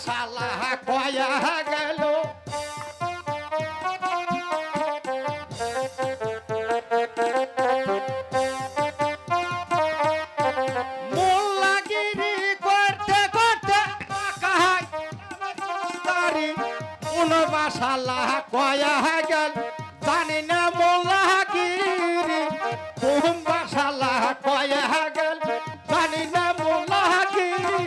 বাসালা কয়া গেল মোল্লাগিরি করতে করতে কোন বাসালা কয়া গেল জানি না মোল্লাগিরি কোন বাসালা কয়া গেল জানি না মোল্লাগিরি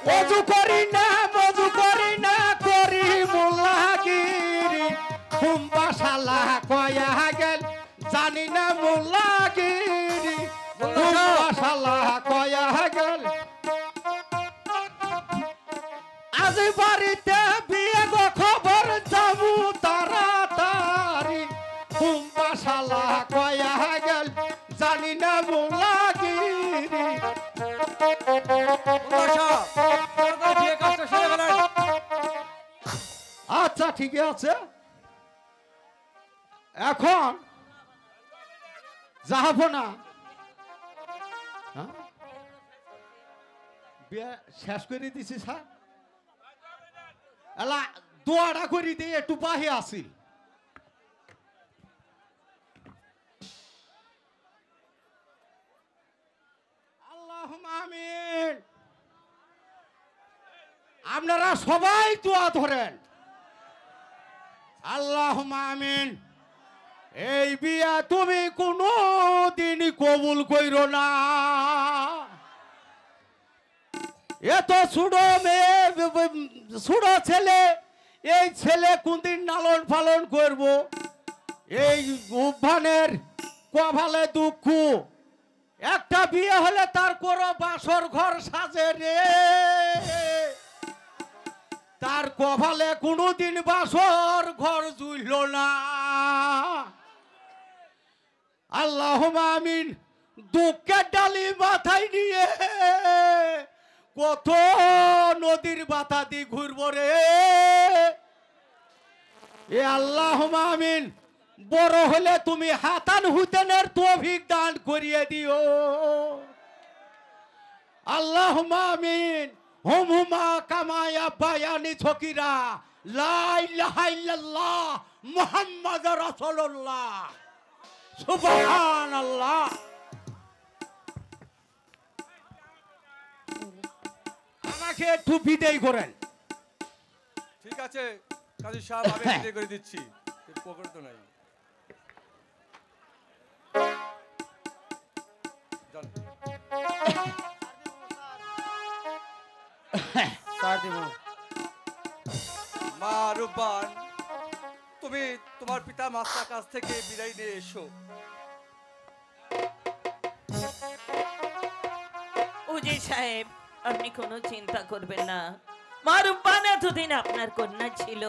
মজু করি না করি মোল্লাগিরি কোন বাসালা কয়া গেল জানি না মোল্লাগিরি কোন বাসালা কয়া গেল আজ বাড়িতে বিয়ে গো খবর যাবো তাড়াতাড়ি কোন বাসালা কয়া গেল জানি না মোল্লাগিরি আচ্ছা ঠিক আছে এখন যাবো না বিয়ে শেষ করে দিছি স্যার এলা দোয়াটা করে দিয়ে একটু বাহি আসি আল্লাহুম্মা আমিন আপনারা সবাই দোয়া ধরেন আল্লাহুম্মা আমিন এই বিয়া তুমি কোনো দিন কবুল কইরো না এত ছোট মেয়ে ছোট ছেলে এই ছেলে কোনদিন লালন পালন করব এই উভানের কপালে দুঃখ একটা বিয়ে হলে তার কোনো বাসর ঘর সাজে রে তার কপালে কোনোদিন বাসর ঘর জুইল না আল্লাহুম্মা আমিন দুঃখের ডালি মাথায় নিয়ে কত নদীর বাতা দি ঘুরব রে এ আল্লাহুম্মা আমিন বড় হলে তুমি হাতান হুতেনের তৌফিক দান করিয়ে দিও আল্লাহুম্মা আমিন হুমহুমা কামায়া বায়ানি ছকিরা লা ইলাহা ইল্লাল্লাহ মুহাম্মাদুর রাসূলুল্লাহ সুবহানাল্লাহ আমাকে একটু বিদায় করেন ঠিক আছে কাজী সাহেব আমি বিদায় করে দিচ্ছি পকর তো নাই মা রূপবান তুমি তোমার পিতা মাতার কাছ থেকে বিদায় নিয়ে এসো উজির সাহেব আপনি কোনো চিন্তা করবেন না মা রূপবান এতদিন আপনার কন্যা ছিল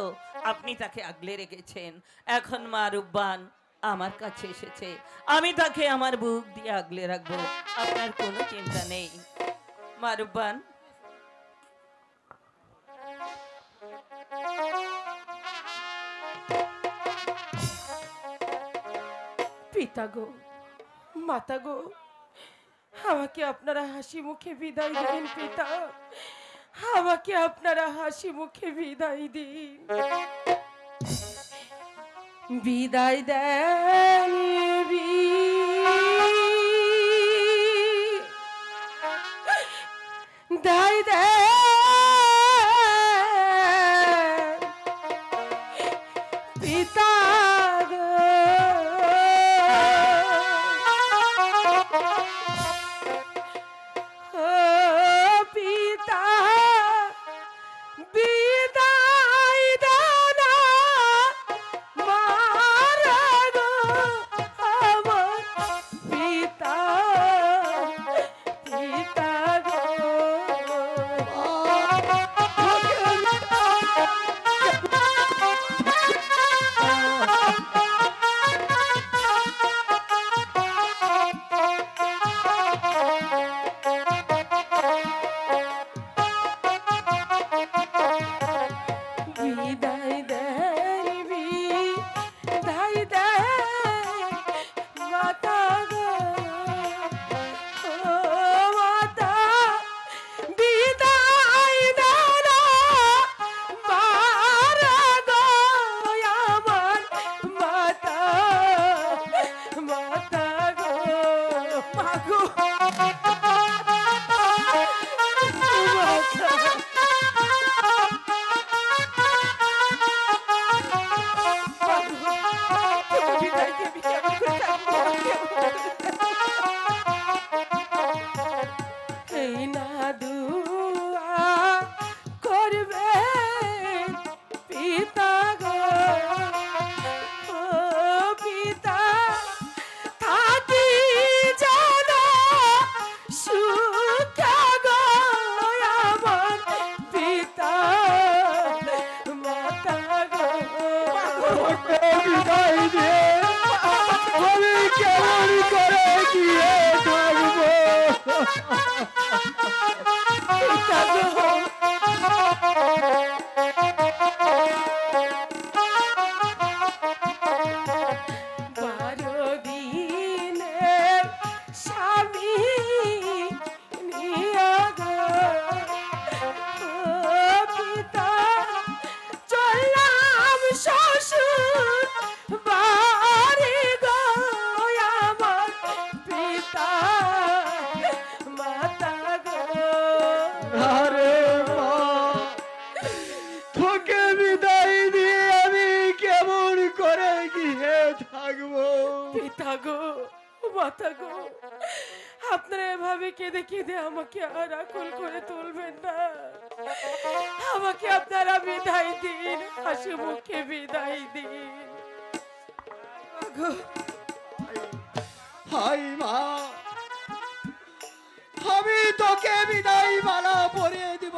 আপনি তাকে আগলে রেখেছেন এখন মা রূপবান আমার কাছে এসেছে আমি তাকে আমার বুক দিয়ে আগলে রাখবো আপনার কোনো চিন্তা নেই মা রূপবান পিতা গো মাতা গো আমাকে আপনারা হাসি মুখে বিদায় দিন পিতা আমাকে আপনারা হাসি মুখে বিদায় দিন বিদায় দেন বিদায় দেন পিতা বিদায় দেন বিদায় থাকবো। পিতা গো, মাতা গো, আপনারা এভাবে কেঁদে কেঁদে আমাকে আর আকুল করে তুলবেন না। আমাকে আপনারা বিদায় দিন, হাসি মুখে বিদায় দিন। গো, হাই মা, আমি তোকে বিদায় মালা পরিয়ে দিব।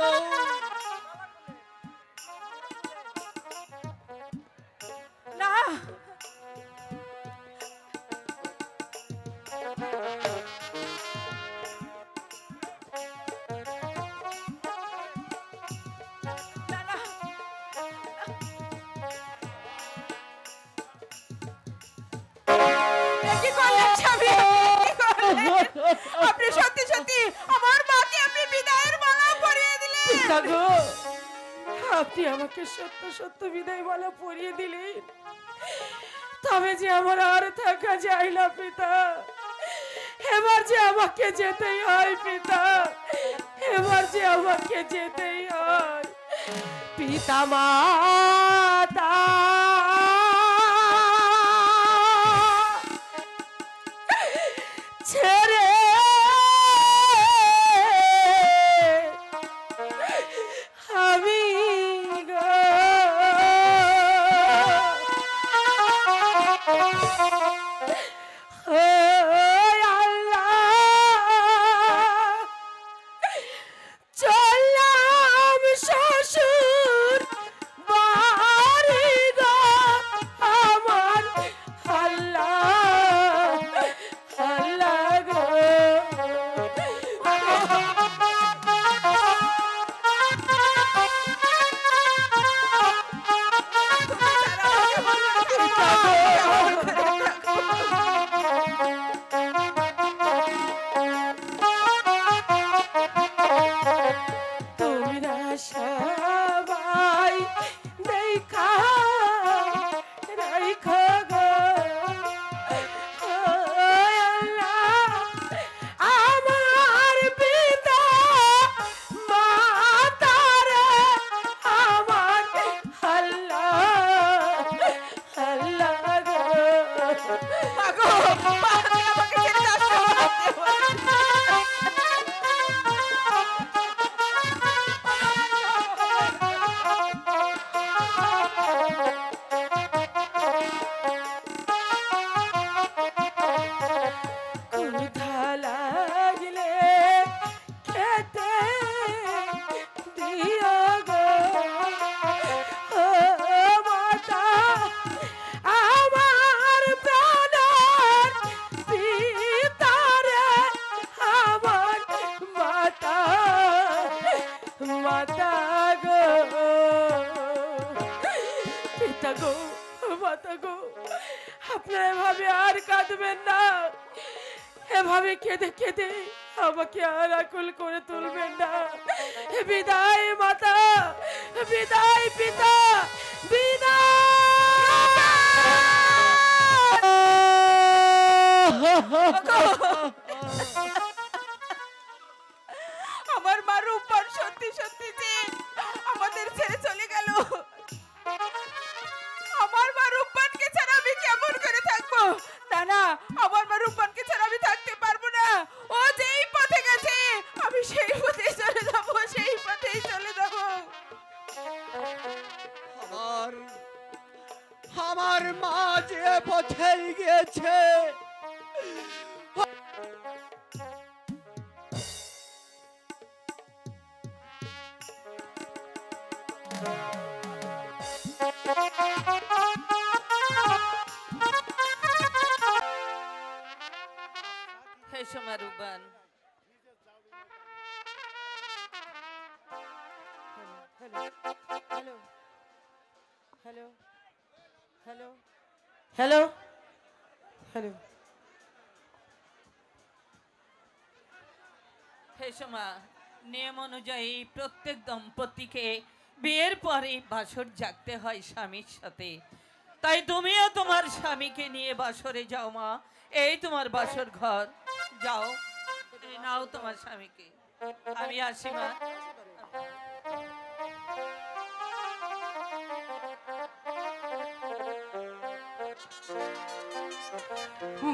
না, না, না। এ কি করলেন স্বামী? কি করলেন? আপনি সত্যি সত্যি আমার মাকে আপনি বিদায়ের মালা পরিয়ে দিলেন। পিতা গো, আপনি আমাকে সত্য সত্য বিদায় মালা পরিয়ে দিলেন, তবে যে আমার আর থাকা যায় না পিতা। এবার যে আমাকে যেতেই হয় পিতা, এবার যে আমাকে যেতেই হয়। পিতা মাতা ছেড়ে আমি গো ও আল্লাহ, চললাম শ্বশুর বাড়ি গো আমার আল্লাহ, আল্লাহ গো। তোমরা সবাই দেখা রাইখো গো ও আল্লাহ, আমার পিতা মাতারে আমার আল্লাহ, আল্লাহ গো। মাগো, মা, তুমি আমাকে ছেড়ে দাও। ক্ষুধা লাগলে খেতে দিও গো ও মাতা, আমার প্রাণের পিতারে আমার মাতা, মাতা গো, পিতা গো, মাতা গো, আপনারা এভাবে আর কাঁদবেন না। এভাবে কেঁদে কেঁদে আমাকে আর আকুল করে তুলবেন না। বিদায় মাতা, বিদায় পিতা, বিদায়। আমার মা রূপবান সত্যি সত্যি যে আমাদের ছেড়ে চলে গেল। আমার মা রূপবানকে ছাড়া আমি কেমন করে থাকবো? না না, আমার মা রূপবানকে ছাড়া আমি থাকতে পারবো না। ও যেই পথে গেছে আমি সেই পথেই চলে যাব, সেই পথেই চলে যাব। আমার আমার মা যে পথে গিয়েছে, হে সোমারুবান, hello hello hello hello hello hello. হে সোমা, নিয়ম অনুযায়ী প্রত্যেক দম্পতিকে বিয়ের পরে বাসর জাগতে হয় স্বামীর সাথে। তাই তুমিও তোমার স্বামীকে নিয়ে বাসরে যাও মা। এই তোমার বাসর ঘর, যাও, এই নাও তোমার স্বামীকে। আমি আসি মা।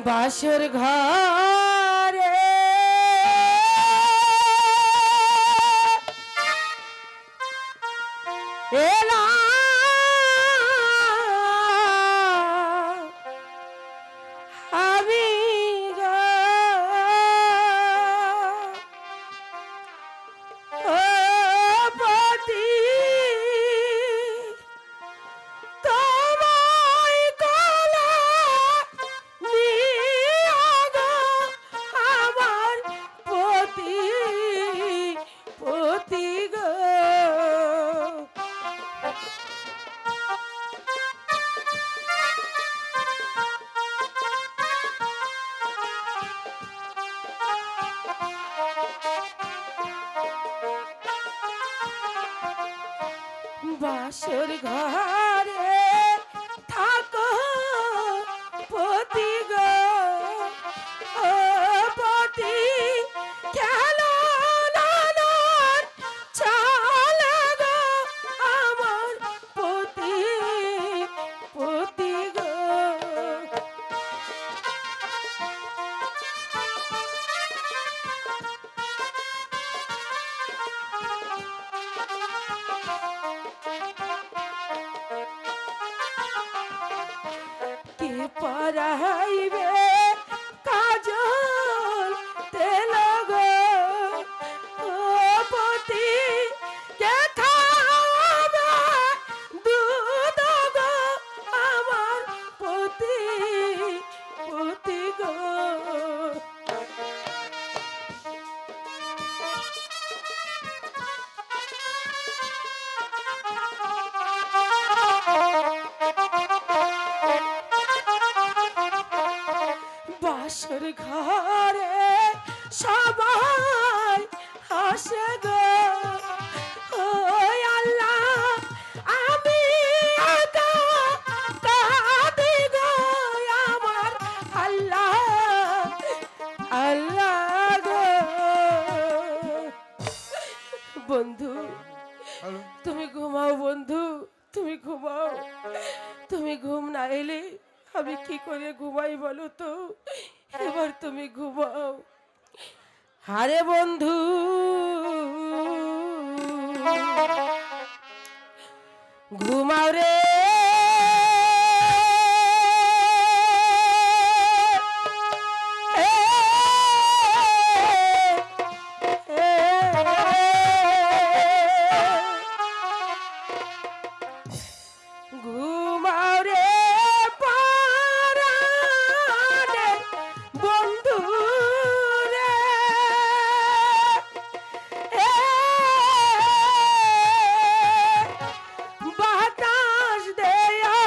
বাসর ঘরে এলাম আমি গো, ও পতি তোমায় কোলে নিয়া গো আমার পতি, পতি গো। বাসর ঘরে থাকো পতি গো, ও পতি খেলো নানান চলে গো আমার পতি, পতি গো। কে পরাইবে কাজল তেল গো, ও পতি কে খাওয়াবে দুধ গো আমার পতি, পতি গো। বাসর ঘরে সবাই হাসে গো, ও আল্লাহ আমি একা কাঁদি গো আমার আল্লাহ, আল্লাহ গো। বন্ধু তুমি ঘুমাও, বন্ধু তুমি ঘুমাও, তুমি ঘুম না এলে আমি কি করে ঘুমাই বলো তো, এবার তুমি ঘুমাও। আরে বন্ধু ঘুমাও রে, ঘুমাও রে পরাণে বন্ধু রে, বাতাস দেয়া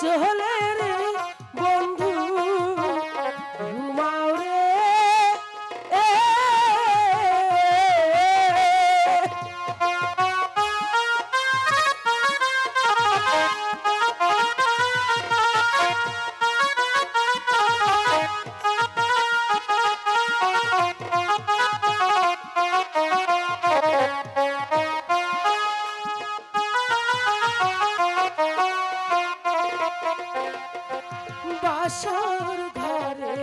চলে রে বন্ধু, ঘুমাও রে। বাসর ঘরে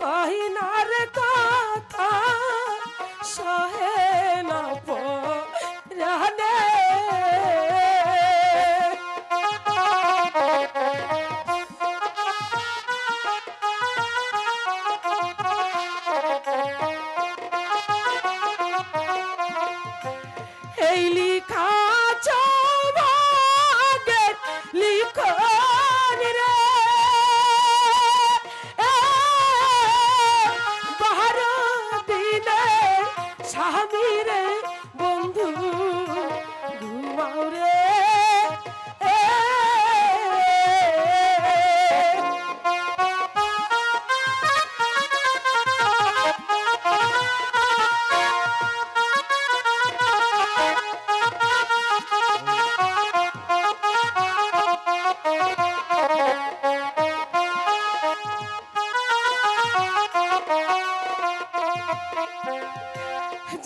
কহিনার কথা সহে না পরাণে, এই লিখা চৌভাগের লিখন রে, বারো দিনে স্বামী রে বন্ধু, ঘুমাও রে।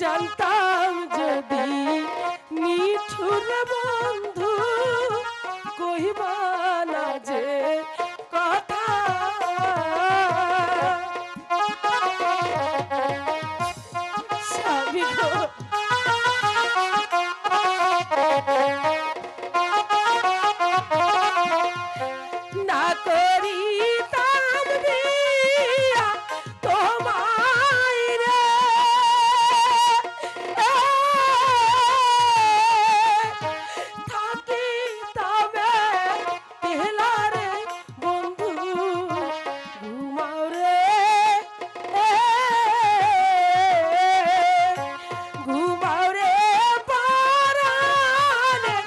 জানতে করিতাম বিয়া তোমায় রে থাকিতামে পেলারে বন্ধু ঘুমাও রে ঘুমাও রে পরাণে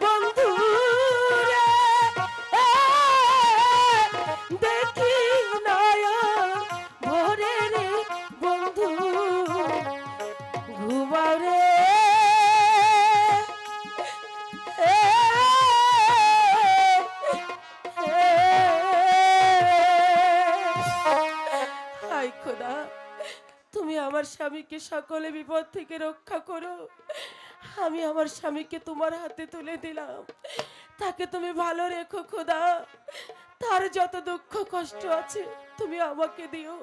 বন্ধু রে দেখি নয়ন ভরে রে বন্ধু ঘুমাও রে হায় খোদা, তুমি আমার স্বামীকে সকলে বিপদ থেকে রক্ষা করো। আমি আমার স্বামীকে তোমার হাতে তুলে দিলাম, তাকে তুমি ভালো রেখো খোদা। তার যত দুঃখ কষ্ট আছে তুমি আমাকে দিও,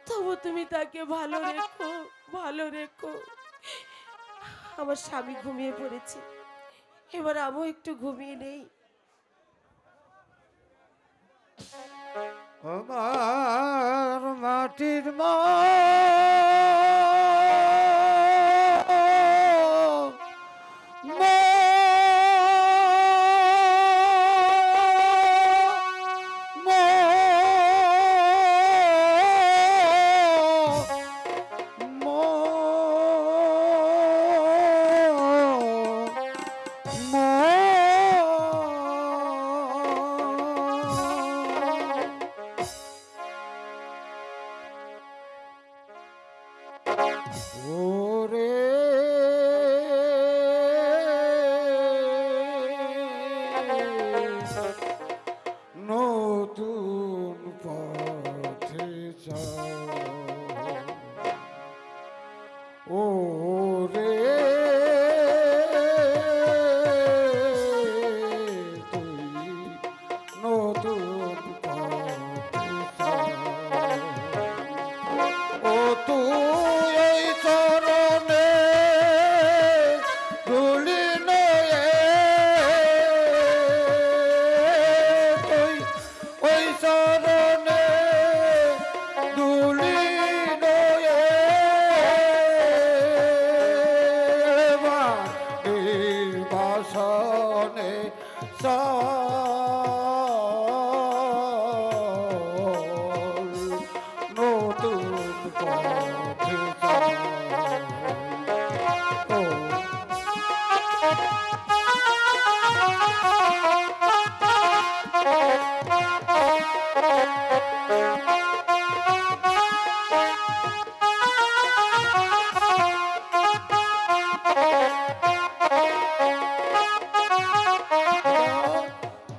তবু তুমি তাকে ভালো রেখো, ভালো রেখো। আমার স্বামী ঘুমিয়ে পড়েছে, এবার আমিও একটু ঘুমিয়ে নেই। আমার মাটির মা ওরে নতুন পথে যাও ওরে তুই নতুন পথে যাও ও তুই এই চরণে ধুলি নয়ে তুই ওই চরণে ধুলি নয়ে মাটির বাসনে নতুন পথে যাও ও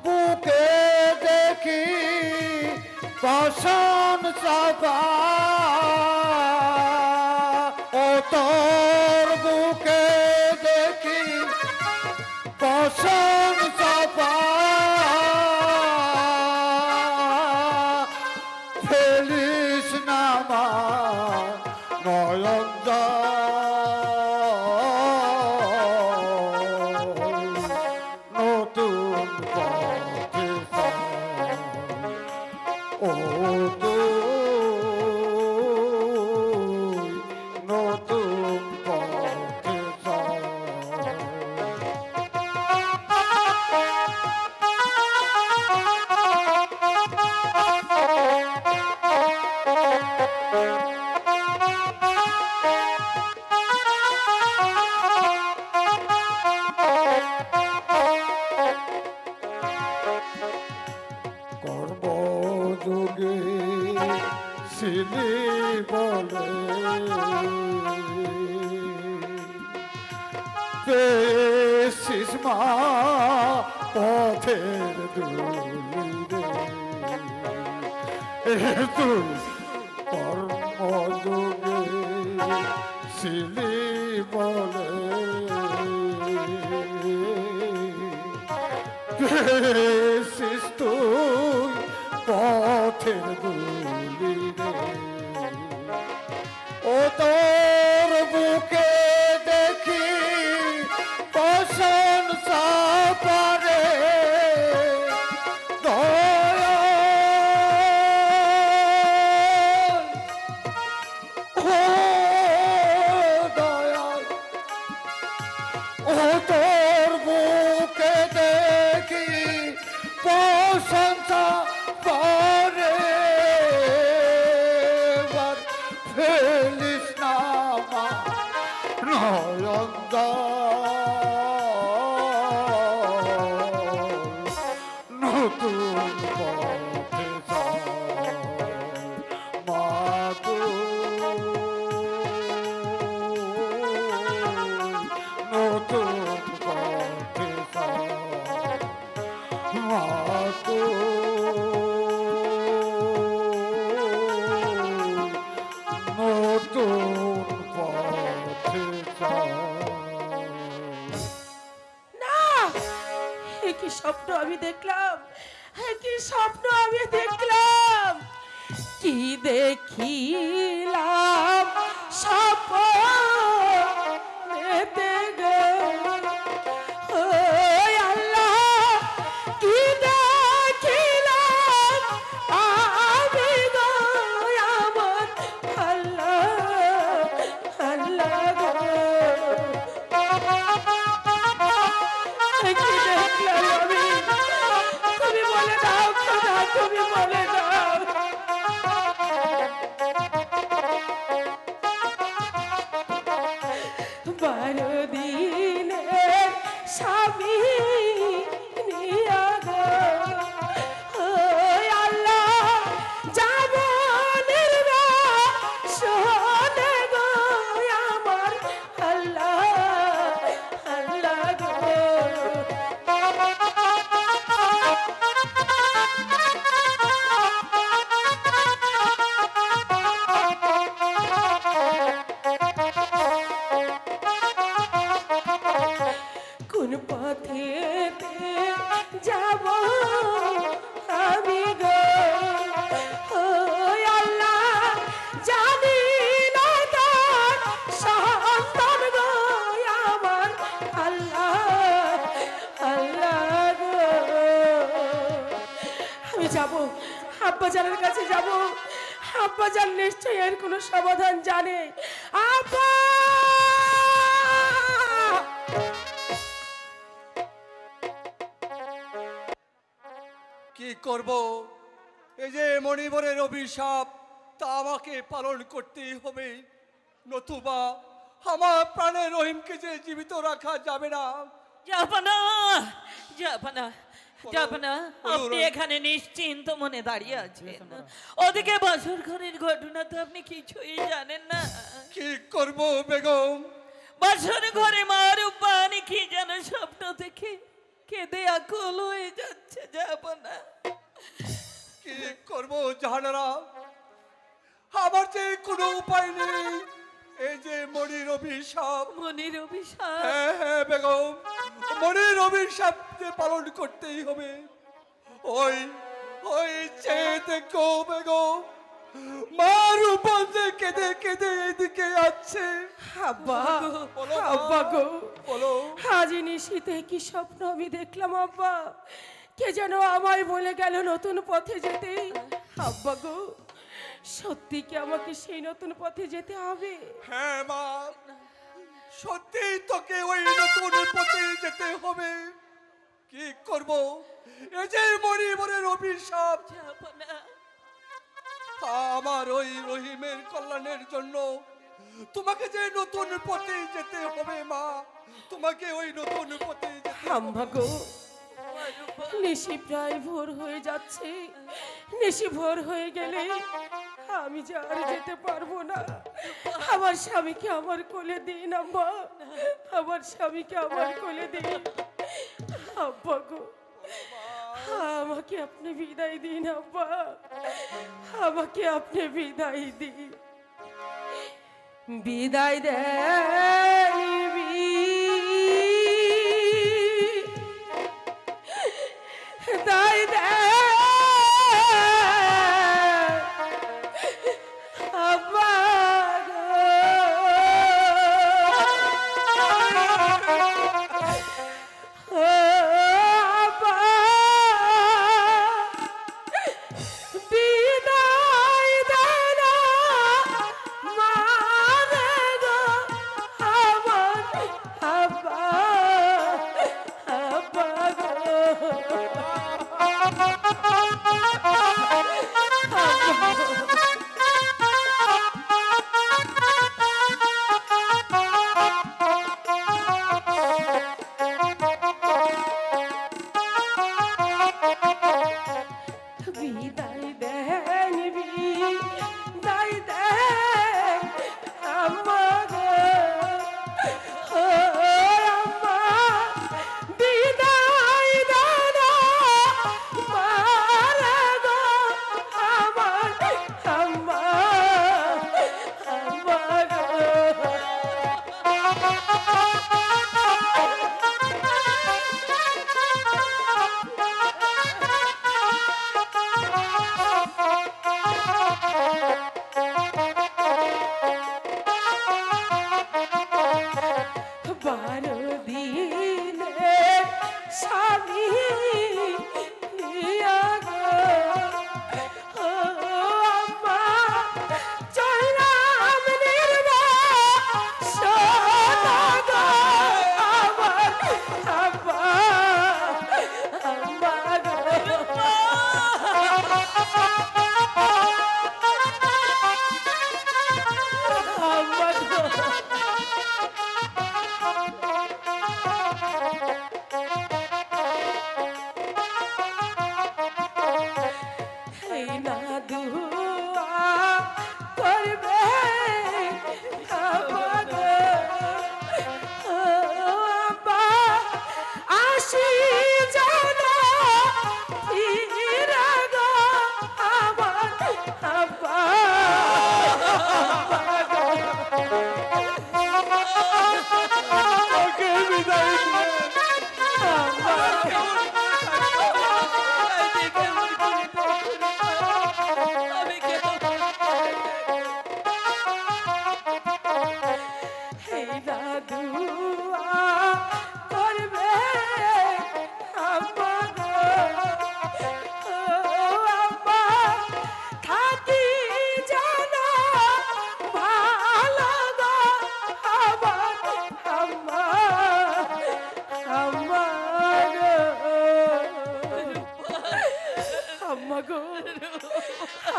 বুকে দেখি বসন চাপা ও তোর বুকে দেখি বসন চাপা ফেলিস নামা নয়ন নতুন পথে ও তুই নতুন পথে কর্মযোগে ছিলি বলে পেয়েছিস মা পথের দুলি রে তুই কর্মযোগে ছিলি বলে পেয়েছিস তুই পথের দুলি রে ও তোর বুকে দেখি বসন চাপারে দয়া আমি দেখলাম, কি স্বপ্ন আমি দেখলাম, কি দেখিলাম স্বপ্নেতে গো, ও আল্লাহ কি দেখিলাম আমি গো, আমার আল্লাহ আল্লাহ গো, কি দেখলাম আমি, তুমি বলে দাও খোদা, তুমি বলে দাও। বারো দিনের স্বামী নিয়া গো, ও আল্লাহ যাব নির্বাসনে গো, আমার আল্লাহ আল্লাহ গো। কোন পথেতে যাব আমি গো, ও আল্লাহ জানি না তার সন্তান গো, আমার আল্লাহ আল্লাহ গো। আমি যাব আব্বাজানের কাছে যাব, আব্বাজান নিশ্চয়ই এর কোনো সমাধান জানে। আব্বা কি করব? এই যে মণিবরের অভিশাপ, তা আমাকে পালন করতেই হবে, নতুবা আমার প্রাণের রহিমকে যে জীবিত রাখা যাবে না। জাপানা, জাপানা, জাপানা, বলো, আপনি রহিম। এখানে নিশ্চিন্ত মনে দাঁড়িয়ে আছেন, ওদিকে বাসর ঘরের ঘটনা তো আপনি কিছুই জানেন না। কি করব বেগম? বাসর ঘরে মার পানি কি যেন স্বপ্ন দেখে কেঁদে আকুল হয়ে যাচ্ছে জাপানা। কি করব জাহানারা? আমার যে কোনো উপায় নেই, এই যে মনির অভিশাপ। মনির অভিশাপ? হ্যাঁ হ্যাঁ বেগম, মনির অভিশাপ যে পালন করতেই হবে। ওই ওই চেয়ে দেখো বেগম, মার উপর যে কেঁদে কেঁদে এদিকে আসছে। আব্বা বলো মা, আব্বা গো, বলো। আজ নিশীথে কি স্বপ্ন আমি দেখলাম আব্বা, কে যেন আমায় বলে গেল নতুন পথে যেতে। আব্বা গো, সত্যি কি আমাকে সেই নতুন পথে যেতে হবে? হ্যাঁ মা, সত্যি তোকে ওই নতুন পথে যেতে হবে। কি করব? এই যে মরিবরের অভিশাপ, জাপানা, আমার ওই রহিমের কল্যাণের জন্য তোমাকে যে নতুন পথে যেতে হবে মা, তোমাকে ওই নতুন পথে যেতে হবে। আম্মা গো, নিশি প্রায় ভোর হয়ে যাচ্ছে, নিশি ভোর হয়ে গেলে আমি যে আর যেতে পারবো না। আমার স্বামীকে আমার কোলে দিন আম্মা, আমার স্বামীকে আমার কোলে দিন। আব্বা গো, আমাকে আপনি বিদায় দিন আব্বা, আমাকে আপনি বিদায় দিন, বিদায় দেন দাই দে আব্বা গো, ও আব্বা বিদায় দেন মানে গো, আমার আব্বা আব্বা গো। বিদায় দেন বিদায় দেন আম্মা গো, ও আম্মা বিদায় দেন মারা গো, আমার আম্মা আম্মা গো।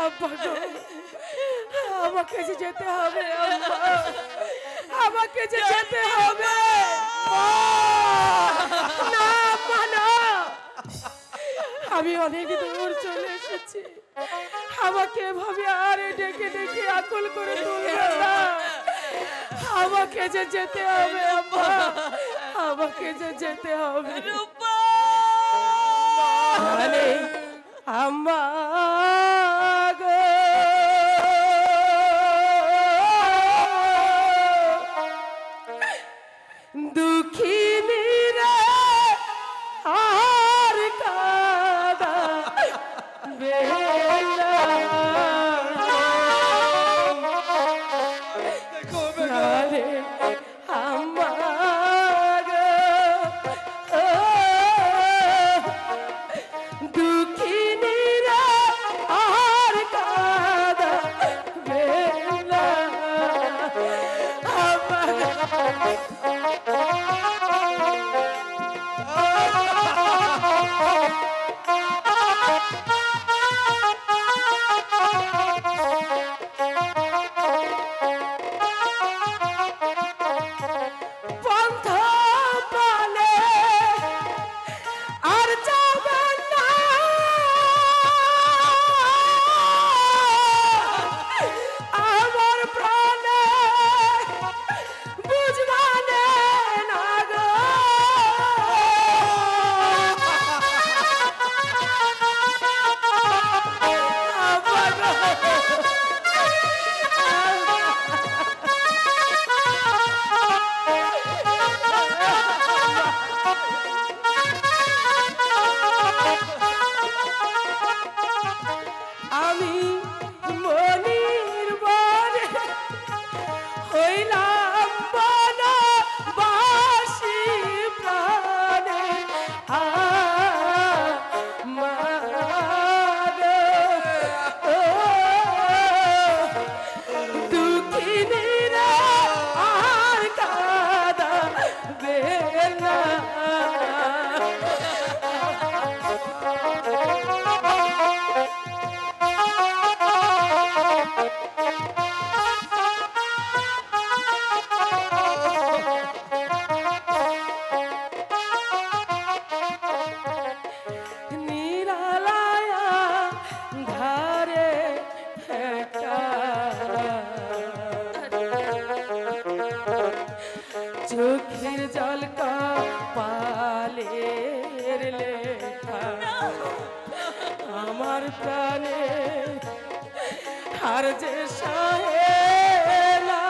আব্বা গো, আমাকে যে যেতে হবে আম্মা, আমাকে যে যেতে হবে। না আম্মা না, আমি অনেক দূর চলে এসেছি, আমাকে এভাবে আর ডেকে ডেকে আকুল করে তুলবে না। আমাকে যে যেতে হবে আম্মা, আমাকে যে যেতে হবে। মানে আম্মা গো, দুঃখিনী রে আর কাদা বেলা দেখো বেগম, রে আম্মা গো, দুঃখিনী রে আর কাদা বেলা আম্মা পন্থ পালে আর যাবেন না, আমার প্রাণে বুঝবানে না গো। আমি মনির বনে হইলাম বনবাসী প্রাণে মা গো, দুঃখিনী রে আর কাদা বেলা নিরালায়া ধারে একটা চোখের জল কপালের লেখা আমার প্রাণে আর যে সাহেলা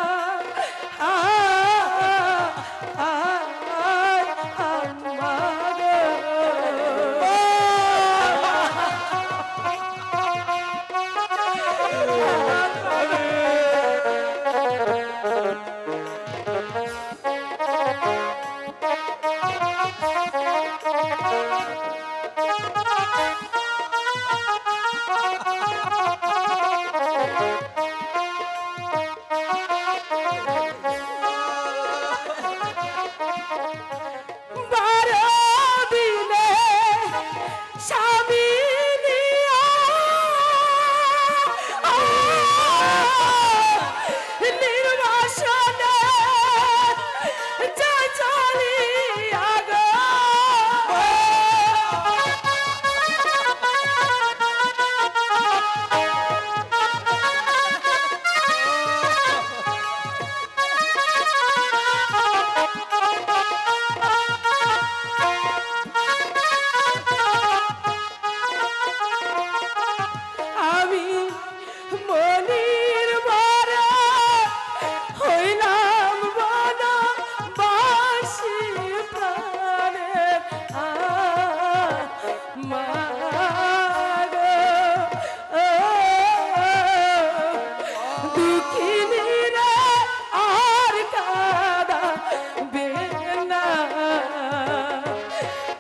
আম্মা গো। বারো দিনে স্বামী নিয়া নির্বাসনে যায় চলিয়া গো। আমি মনির বরে হইলাম বনবাসী প্রাণে মা গো, দুঃখিনী রে আর কাদা বেলা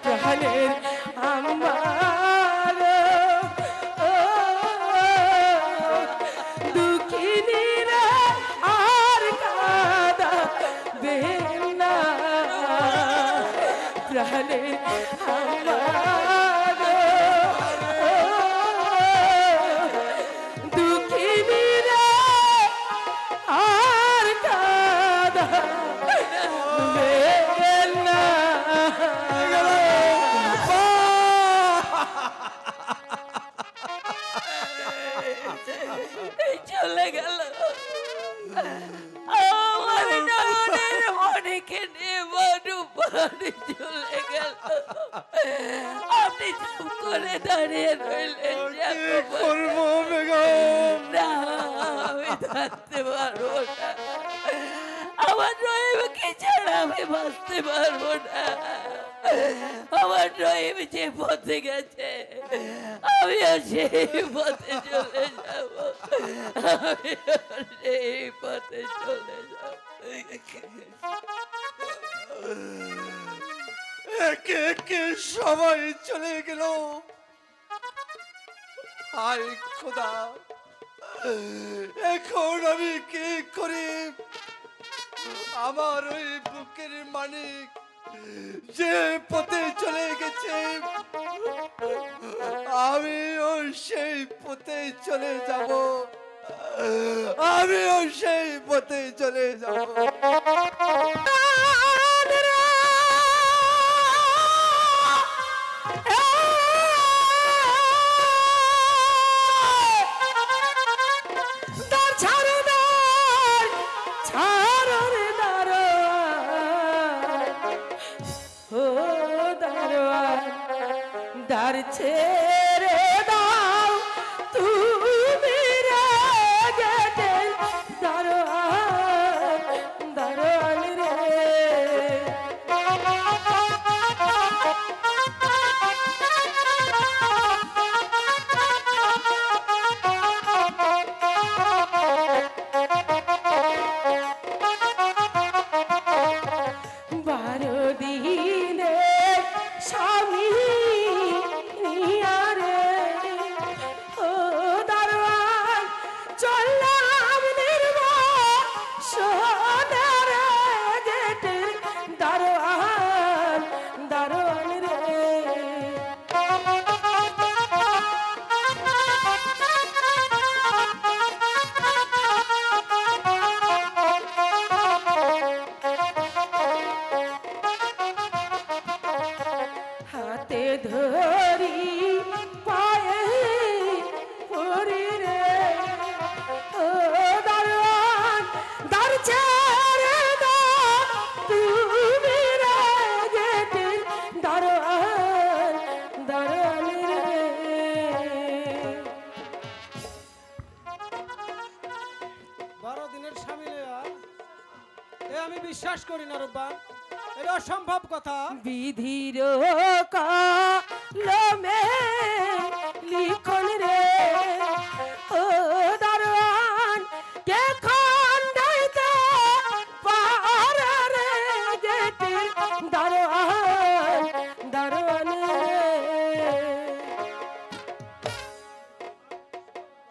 প্রাণের আম্মা গো, দুঃখিনী রে আর কাদা বেলা প্রাণের আম্মা গো। নিয়ে মারুব্বান চলে গেল। আপনি চুপ করে দাঁড়িয়ে রইলেন। কি করবো বেগম? না, আমি থাকতে পারবো না। আমার রহিমকে ছাড়া আমি বাঁচতে পারবো না। আমার রহিম যে পথে গেছে আমিও সেই পথে চলে যাব। আমিও সেই পথে চলে যাব। একে একে সবাই চলে গেল। হায় খোদা, এখন আমি কি করি? আমার ওই বুকের মানিক যে পথে চলে গেছে, আমিও সেই পথে চলে যাব। আমিও সেই পথে চলে যাব। দার ছেড়ে দাও তুমি রে গেটে দারোয়ান দারোয়ান রে। বারো দিনে স্বামী হাতে ধরি পায়ে পরি রে ও দারোয়ান দার ছেড়ে দাও তুমি রে গেটে দারোয়ান দারোয়ান রে। 12 দিনের স্বামী লইয়া এ আমি বিশ্বাস করি না রূপবান, এটা অসম্ভব কথা। বিধির কলমে লিখন রে ও দারোয়ান কে খন্ডাইতে পারে রে গেটে দারোয়ান দারোয়ান রে।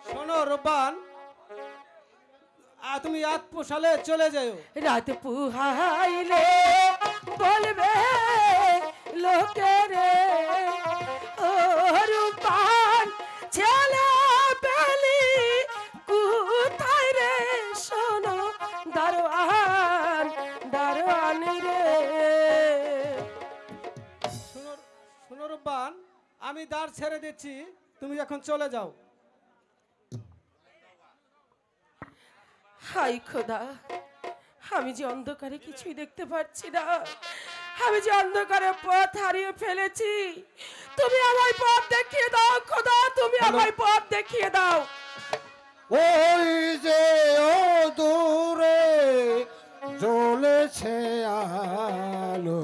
শোনো রূপবান, তুমি আত পোষালে চলে যাও। রাত পুহাইলে বলবে লোকে রে ও রূপবান ছেলে পেলি কোথায় রে শোনো দারোয়ান দারোয়ান রে। শোনো রূপবান, আমি দ্বার ছেড়ে দিচ্ছি, তুমি এখন চলে যাও। হাই খোদা, আমি যে অন্ধকারে কিছুই দেখতে পাচ্ছি না। আমি যে অন্ধকারে পথ হারিয়ে ফেলেছি। তুমি আমায় পথ দেখিয়ে দাও খোদা, তুমি আমায় পথ দেখিয়ে দাও। ওই যে ও দূরে জ্বলেছে আলো,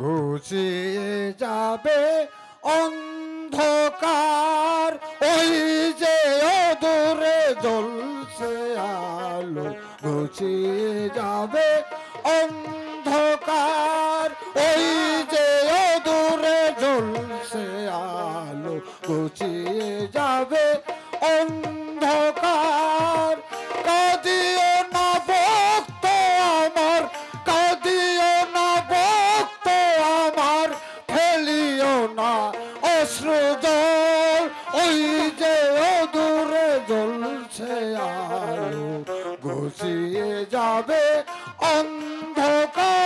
ঘুচিয়ে যাবে অন্ধকার। ওই যে ও দূরে জ্বলছে আলো, ঘুচিয়ে যাবে অন্ধকার। ওই যে ও দূরে জ্বলছে আলো, ঘুচিয়ে যাবে অন্ধকার। কাঁদিও না ভক্ত আমার, কাঁদিও না ভক্ত আমার, ফেলিও না অশ্রুজল। ওই যে ও দূরে জ্বলছে আলো, ঘুচিয়ে যাবে অন্ধকার।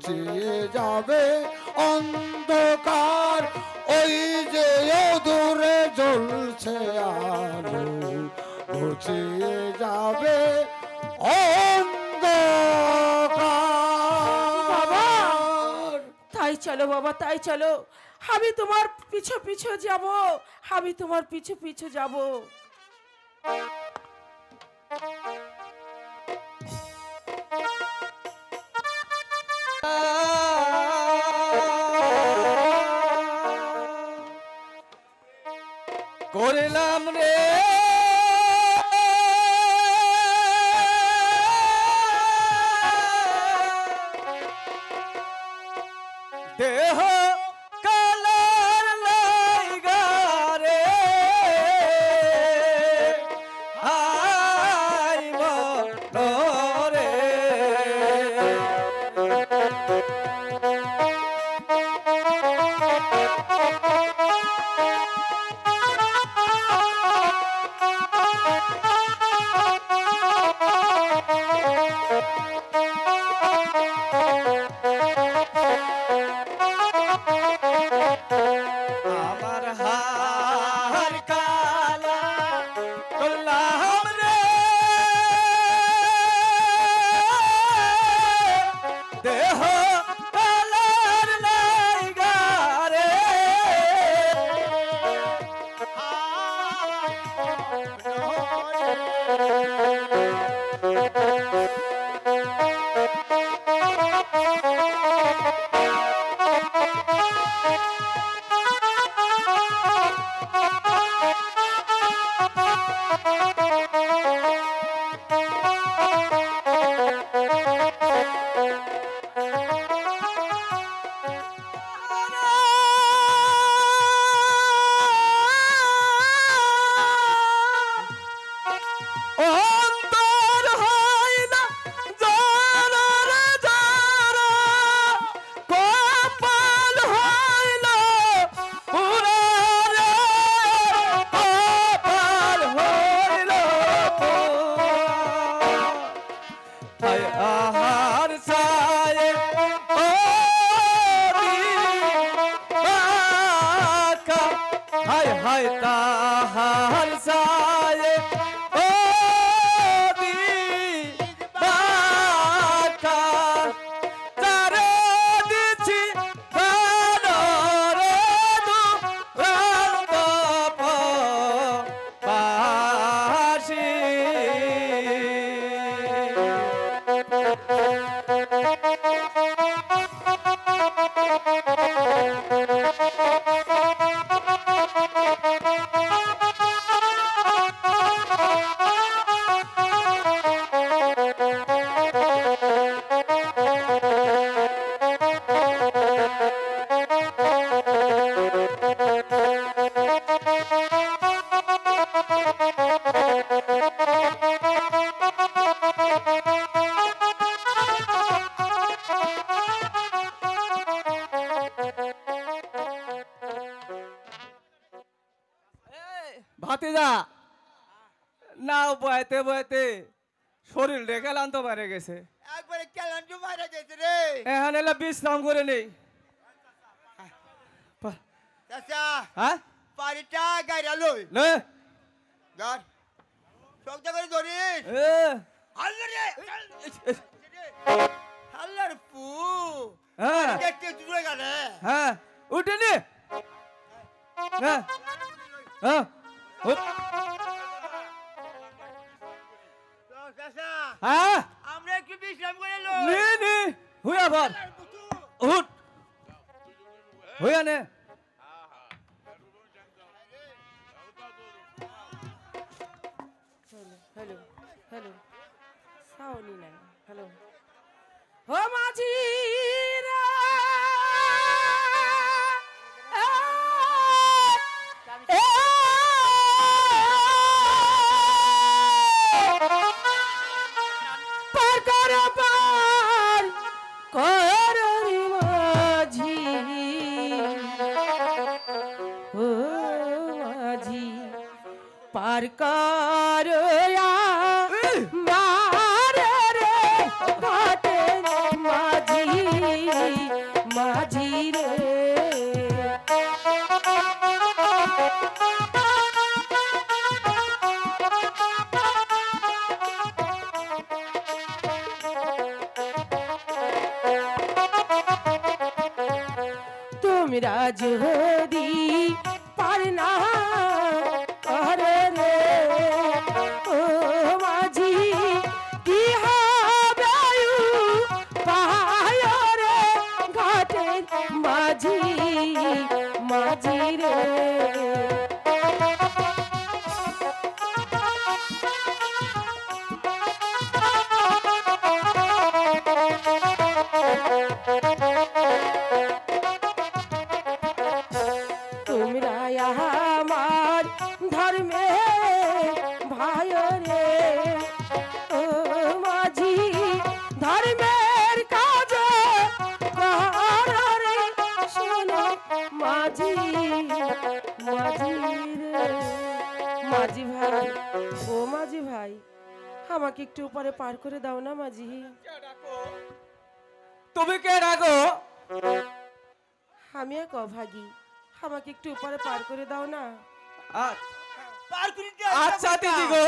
ঘুচিয়ে যাবে অন্ধকার, ওই যে দূরে জ্বলছে আলো, ঘুচিয়ে যাবে অন্ধকার। তাই চলো বাবা, তাই চলো, আমি তোমার পিছু পিছু যাব, আমি তোমার পিছু পিছু যাব। করলাম রে দেহ কালার লাইগা রে, হাই মরে আমার হার কালা করলাম রে দেহ কালার লাইগা রে, অন্তর হয় না যারা রে যারা, কপাল হয় না পুরা রে, কপাল হইল হায় আহার চায়ে ও বাকা, হায় হায় তাহার চায়ে ও বাকা, তারে দিছি বানরে দু পাশি। ভাতিজা নাও বইতে বইতে শরীর রেখে লানতে পারে গেছে, একবারে ক্যালেন্ডু মারা গেছে রে। এখানে এলা বিশ্রাম করে নেই। চাচা হ্যাঁ পারিটা গাইরা লই নে ধর, শক্ত করে ধরিস। এ আল্লাহ রে, আল্লাহর পু হ্যাঁ দেখতে চুরে গেলে। হ্যাঁ উঠে নে হ্যাঁ হ্যাঁ উঠ। চাচা হ্যাঁ আমরা একটু বিশ্রাম করে নে লই। নে হুয়া বল উঠ হুয়া নে। হ্যালো হ্যালো, সাউনি নাই। হ্যালো, ও মাঝি রে, পার কর পার কর রে মাঝি, ও মাঝি পার কর মার রে ঘাটে মাঝি। মাঝি রে। তোমরা যদি পারে না করে রে ও মাঝি কি হবে পাহাড় রে ঘাটের মাঝি মাঝি রে। তোমরা আমার ধর্মে ভাই রে ও মাঝি ধর্মের কাজ কর রে শোনো মাঝি মাঝি রে। মাঝি ভাই ও মাঝি ভাই আমাকে একটু উপরে পার করে দাও না মাঝি। তুমি কে ডাকো? আমি এক অভাগী, আমাকে একটু উপরে পার করে দাও না। আচ্ছা দিদি গো,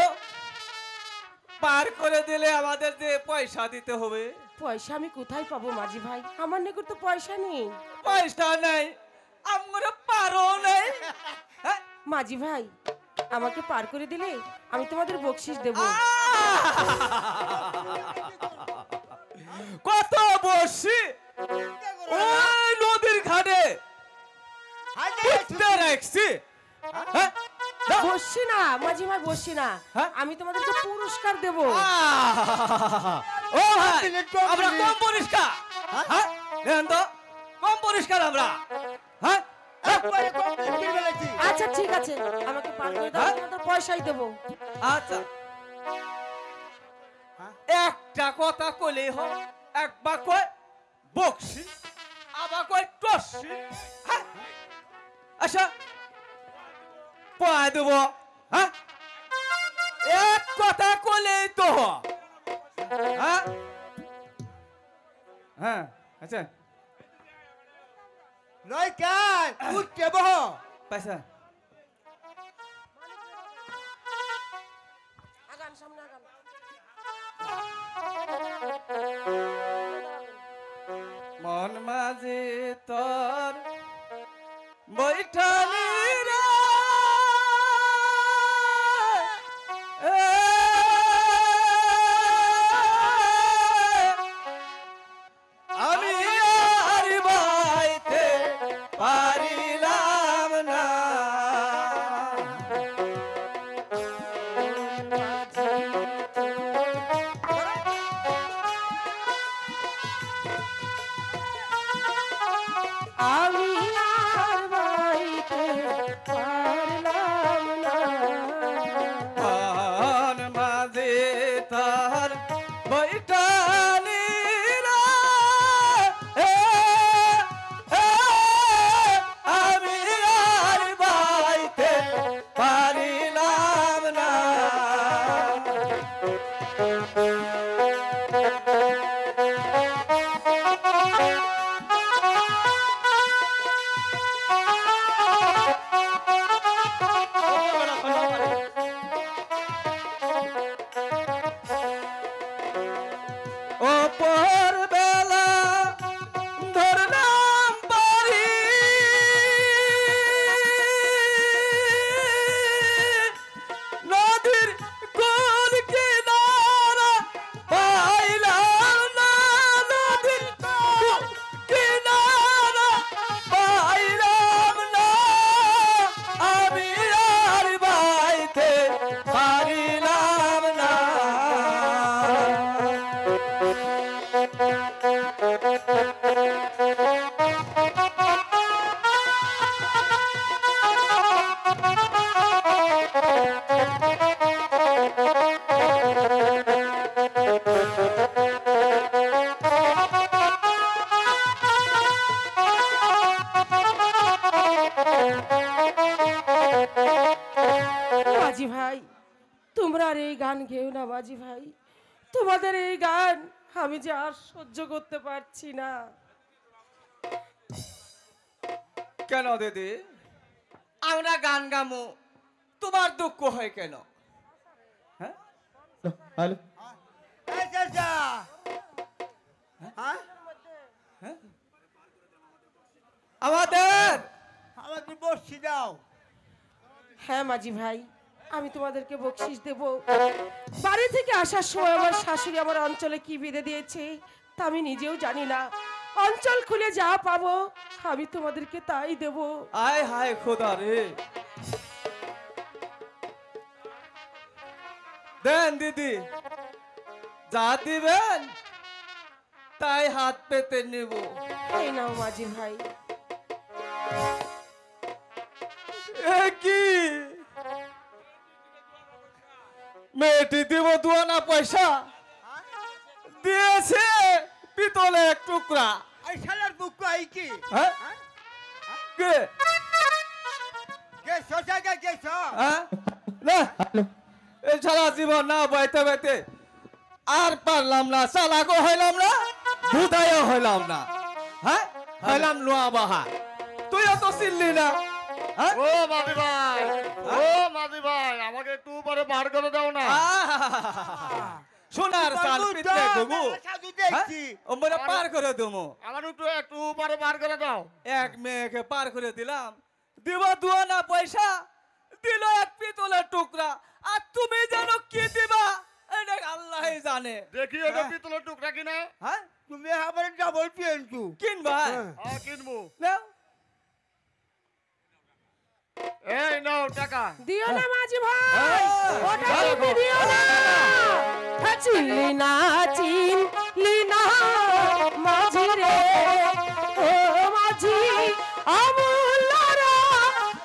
পার করে দিলে আমাদের যে পয়সা দিতে হবে। পয়সা আমি কোথায় পাবো মাঝি ভাই? আমার নিকট তো পয়সা নেই। পয়সা নেই, আমরা পারো নেই। হ্যাঁ? মাঝি ভাই আমাকে পার করে দিলে আমি তোমাদের বকশিস দেব। কত বসি ওই নদীর ঘাটে পুঁততে রাখছি। হ্যাঁ? দাও। বসছি না মাঝি ভাই, বসছি না, হ্যাঁ? আমি তোমাদেরকে পুরস্কার দেব। ও ভাই, আমরা কম পরিষ্কার। হ্যাঁ? দেন তো, কম পরিষ্কার আমরা। হ্যাঁ? আচ্ছা ঠিক আছে, আমাকে পার করে দাও, হ্যাঁ? তোমাদের পয়সাই দেব। আচ্ছা, একটা কথা কইলেই হয়। একবার কয় বকশি, আবার কয় টসি। হ্যাঁ? আচ্ছা পায় দেব। হ্যাঁ? এক কথা কইলেই তো হয়। হ্যাঁ? হ্যাঁ, আচ্ছা নয় কাই উঠতে বহ। পয়সা আগান, সামনে আগান। মন মাঝে তোর বৈঠালি রে আমি আর বাইতে পারিলাম না। আমি আর বাইতে পারলাম না। মন মাঝে তোর বৈঠালি রে আমি আর বাইতে পারিলাম না। অপর বেলা ধরলাম পারি নদীর কোন কিনারা পাইলাম না। নদীর কোন কিনারা পাইলাম না। আমি আর বাইতে পারিলাম না। মাঝি ভাই তোমরা আর এই গান গেও না মাঝি ভাই, তোমাদের এই গান আমি যে আর সহ্য করতে পারছি না। কেন দিদি? আমরা গান গামো, তোমার দুঃখ হয় কেন? হ্যাঁ? আমাদের আমাকে বসছি দাও। হ্যাঁ মাঝি ভাই, আমি তোমাদেরকে বকশিস দেব। বাড়ি থেকে আসার সময় আমার শাশুড়ি আমার অঞ্চলে কি বেঁধে দিয়েছে তা আমি নিজেও জানি না। অঞ্চল খুলে যা পাবো আমি তোমাদেরকে তাই দেব। আয় হায় খোদা রে, দেন দিদি, যা দিবেন তাই হাত পেতে নেব। এই নাও মাঝি ভাই। এ কি মেয়েটি দিব দুয়ানা পয়সা দিয়েছে পিতলে এক টুকরা। এই শালার বুক আই কি? হ্যাঁ? কে? কে সোসাইটি গেছ? হ্যাঁ? না, এই সারা জীবন না বাইতে বাইতে আর পারলাম না, চালাকও হইলাম না, ভুদাইও হইলাম না। হ্যাঁ, হইলাম লোয়া বাহা। তুইও তো চিনলি না। হ্যাঁ? ও মাঝি ভাই, ও মাঝি ভাই, আমাকে একটু পরে বার করে দাও না। সোনার সাল পিতলে গগু। সাধু দেখছি। ওমরা পার করে দেবো। আমার একটু পরে বার করে দাও। এক মেয়েকে পার করে দিলাম, দিবা দুয়ানা পয়সা, দিল এক পিতলের টুকরা। আর তুমি জানো কি দিবা? এটা আল্লাহই জানে। দেখি এটা পিতলের টুকরা কিনা। হ্যাঁ, তুমি আবার ডাবল পেন্টু কিনবা? হ্যাঁ, কিনবো। নাও। এই নাও টাকা। দিও না মাঝি ভাই, ওটা তুমি দিও না। চিনলি না, চিনলি না মাঝি রে, ও মাঝি আমুল্লারা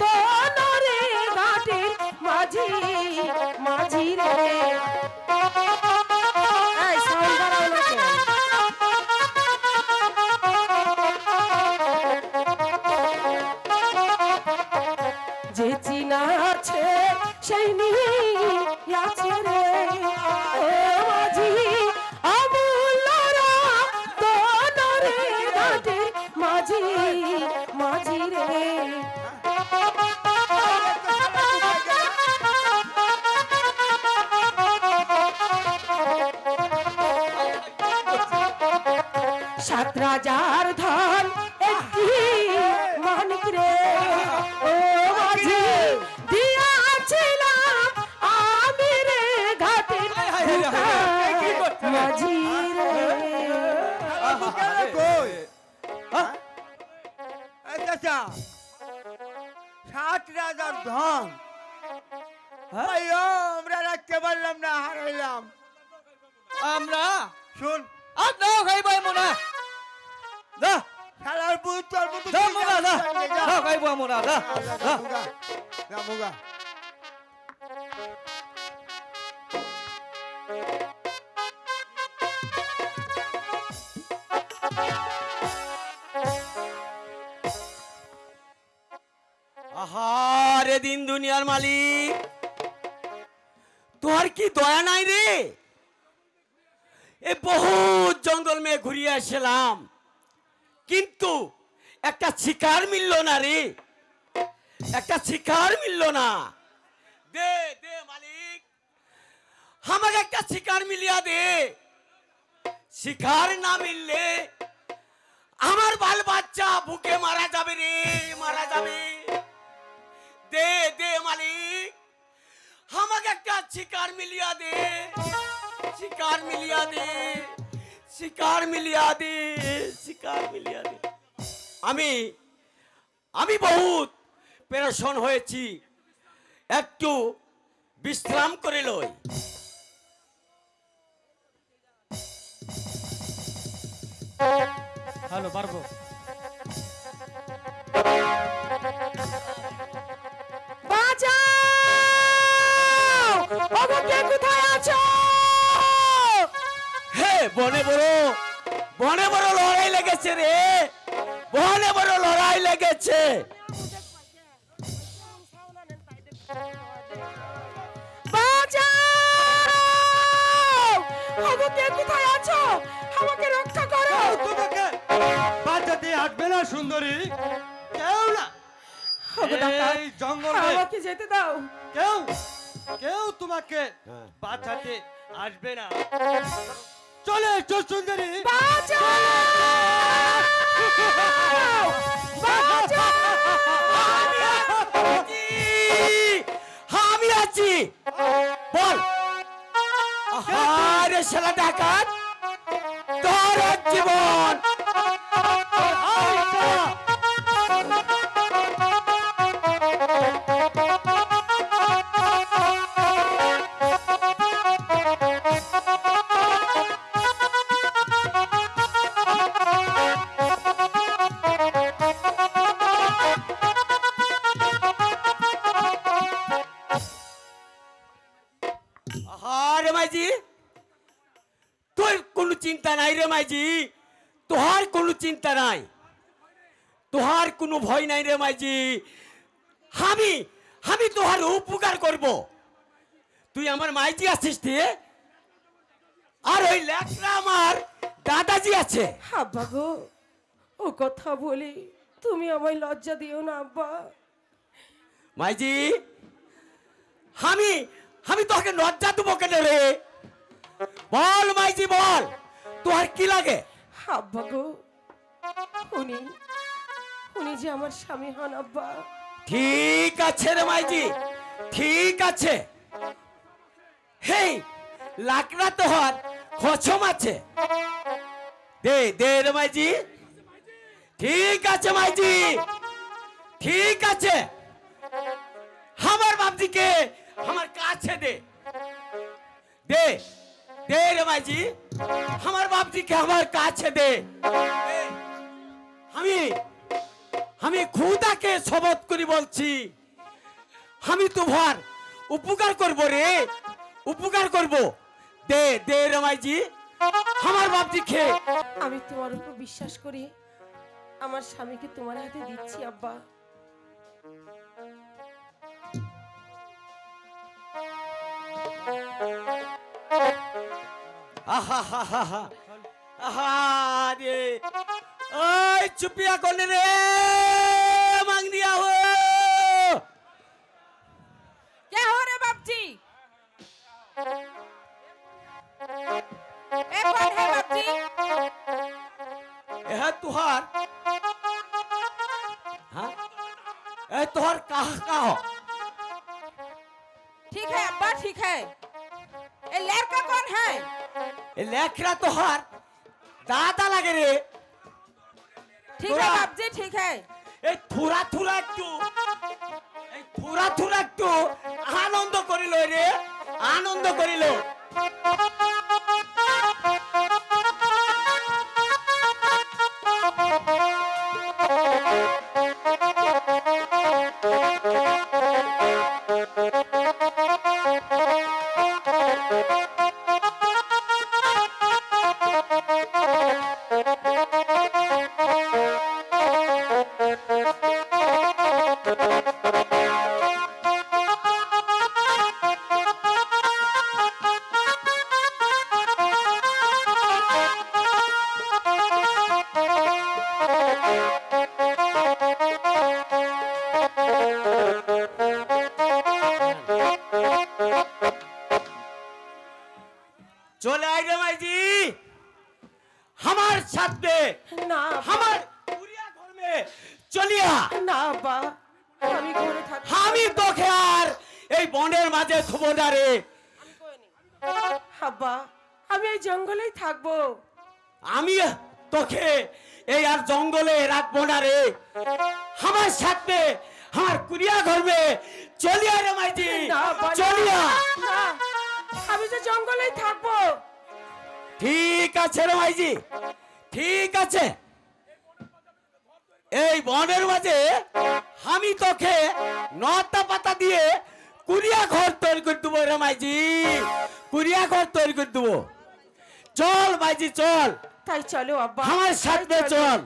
তোনরে ঘাটের মাঝি, মাঝি রে। এই সাউন্ড বাড়াও না কেন? যে চিনা আছে সেই নিয়ে আছে রে, ও মাঝি আমুল্লারা তোনরে ঘাটের মাঝি, মাঝি রে। সাত রাজার ধন একটি মানিক রে, ও মাঝি দিয়াছিলাম আমি রে ঘাটের মাঝি রে। আচ্ছা 7 রাজার ধন আমরা রাখতে পারলাম না, হারাইলাম। আমরা শুন আর নাও খাইবাই মোনা, যা শালার বুত তোর মতো যা মোনা, যা নাও খাইবা মোনা, যা যা। যা মুগা। আহারে দিন দুনিয়ার মালিক, তোর কি দয়া নাই রে? এ বহুত জঙ্গল মে ঘুরিয়ে আসলাম, কিন্তু একটা শিকার মিললো না রে, একটা শিকার মিললো না। দে দে মালিক, আমাকে একটা শিকার মিলিয়া দে। শিকার না মিললে আমার বাল বাচ্চা ভুকে মারা যাবে রে, মারা যাবে। দে দে মালিক, আমাকে একটা শিকার মিলিয়া দে, শিকার মিলিয়া দে, শিকার মিলিয়া দে, শিকার মিলিয়া দে। আমি বহুত পেরেশান হয়েছি, একটু বিশ্রাম করে লই। হ্যালো পারবো। বাঁচাও, ওগো কে কোথায় আছো? হে বনে বড় লড়াই লেগেছে রে, বনে বড় লড়াই লেগেছে। বাঁচাও, ওগো কে কোথায় আছো? আমাকে রক্ষা করো। তোমাকে বাঁচাতে আসবে না সুন্দরী? কেউ না ওগো ডাকাত, এই জঙ্গলে আমাকে যেতে দাও। কেউ কেউ তোমাকে হ্যাঁ। বাঁচাতে আসবে না। চলে এসো সুন্দরী। বাঁচাও! বাঁচাও! আমি আছি, বল। আরে শালা ডাকাত, তোর জীবন আরে মাইজি, তোর কোনো চিন্তা নাই রে মাইজি, তোহার কোনো চিন্তা নাই, তোহার কোনো ভয় নাই রে মাইজি। আমি আমি তোহার উপকার করব। তুই আমার মাইজি আছিস তে, আর ওই লেখরা আমার দাদাজি আছে। আব্বা গো, ও কথা বলি তুমি আমায় লজ্জা দিও না আব্বা। মাইজি, আমি আমি তোকে লজ্জা দেবো কেন রে? বল মাইজি, বল, তোর কি লাগে? আব্বা গো, উনি উনি যে আমার স্বামী হন আব্বা। ঠিক আছে রে মাইজি, ঠিক আছে। হেই, লাকড়া তোহার খচম আছে, দে দে রে মাইজি। ঠিক আছে মাইজি, ঠিক আছে। আমার বাপজিকে আমার কাছে দে, দে দে রে মাইজি, আমার বাপজিকে আমার কাছে দে। আমি আমি খুদাকে শপথ করি বলছি, আমি তোমার উপকার করব রে, উপকার করব। দে দে রে মাইজি, আমার বাপজিকে। আমি তোমার উপর বিশ্বাস করি আমার স্বামীকে তোমার হাতে দিচ্ছি আব্বা। আহারে, ওই চুপিয়া করলে রে মাংনিয়া হো। কে हो रे बापजी? ए कौन है बापजी? এ তুহার, হ্যাঁ এ তোহার কাহা কাহ। ठीक है अब्बा, ठीक है। ए लड़का कौन है? এ লেখরা তোহার দাদা লাগে রে। ठीक है बापजी, ठीक है। এই থুরা থুরা একটু, এই থুরা থুরা একটু আনন্দ করিল রে, আনন্দ করিল। চলে আয় রে মাইজি আমার সাথে, না আমার পুরিয়া ঘর মে চলিয়া। না আব্বা, আমি ঘরে থাকি। আমি তোকে আর এই বনের মাঝে থুবো না রে। আব্বা, আমি এই জঙ্গলেই থাকবো। আমি তোকে এই আর জঙ্গলে রাখবো না রে। আমার সাথে আমার কুরিয়া ঘর মে চলিয়া রে মাইজি, না আব্বা, না, চলিয়া। না, আমি যে জঙ্গলেই থাকবো। ঠিক আছে রে মাইজি, ঠিক আছে। এই বনের মাঝে আমি তোকে নটা পাতা দিয়ে কুরিয়া ঘর তৈরি করে দেবো রে মাইজি, কুরিয়া ঘর তৈরি করে দেবো। চল মাইজি চল, তাই চলো আব্বা, আমার সাথে চল।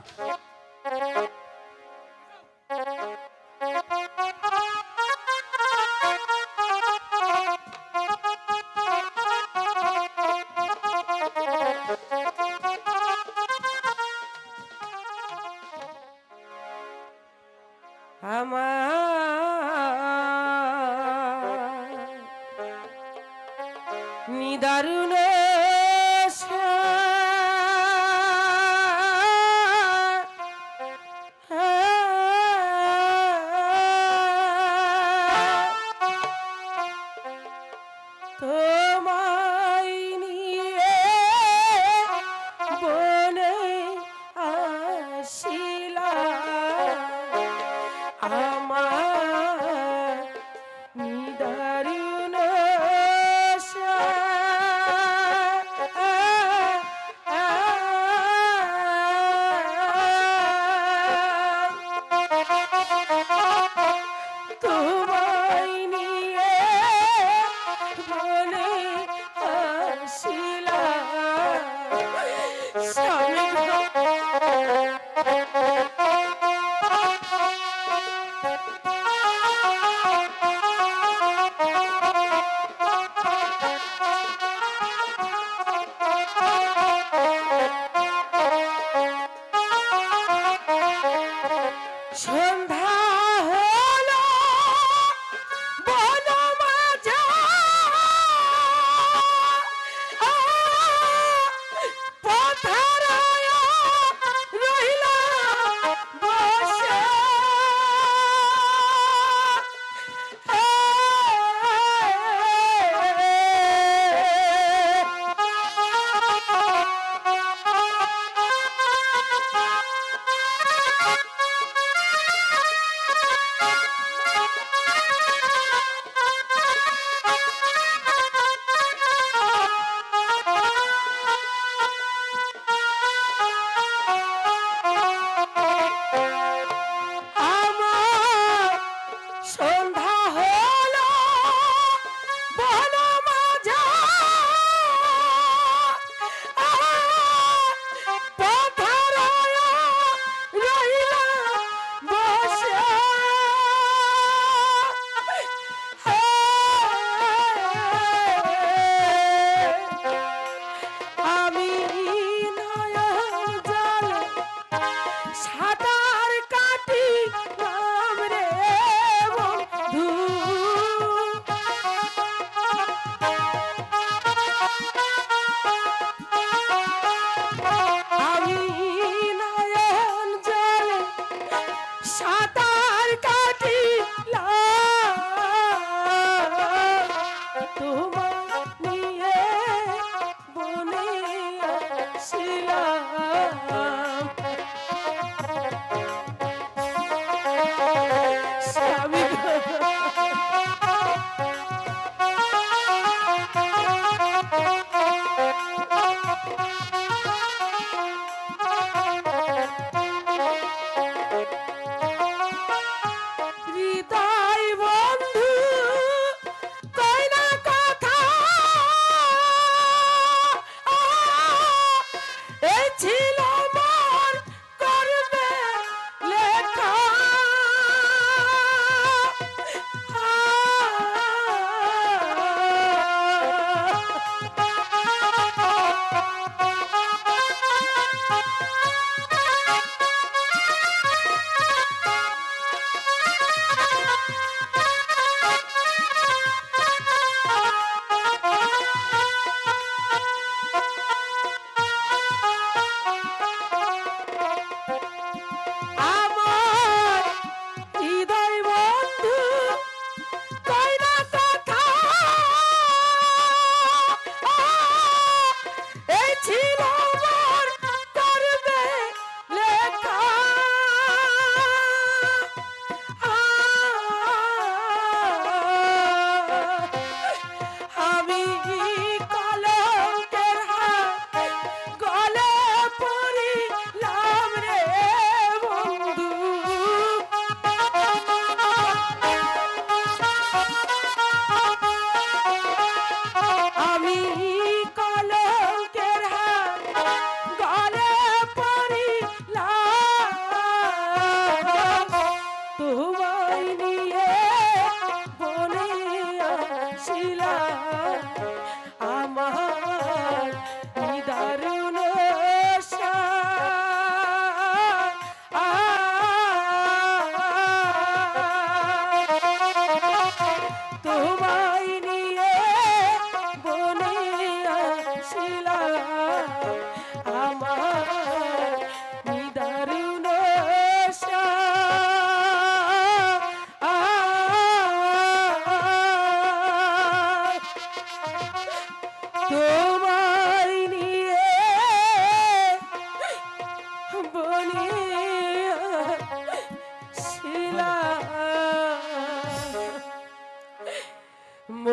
আমার নিদারুণ তোমায় নিয়ে বনে আসিলাম আমার নিদারুণ তোমায় নিয়ে বনে আসিলাম স্বামী গো। সন্ধ্যা হলো বনমাঝা পথারায় রহিলাম বসে আমার সন্ধ্যা হলো বনমাঝা পথারায় রহিলাম বসে আমি নয়ন জলে সাঁতার কাটিলাম রে বন্ধু আমি নয়ন জলে সাঁতার কাটিলাম তোমায় নিয়ে বনে আসিলাম স্বামী গো।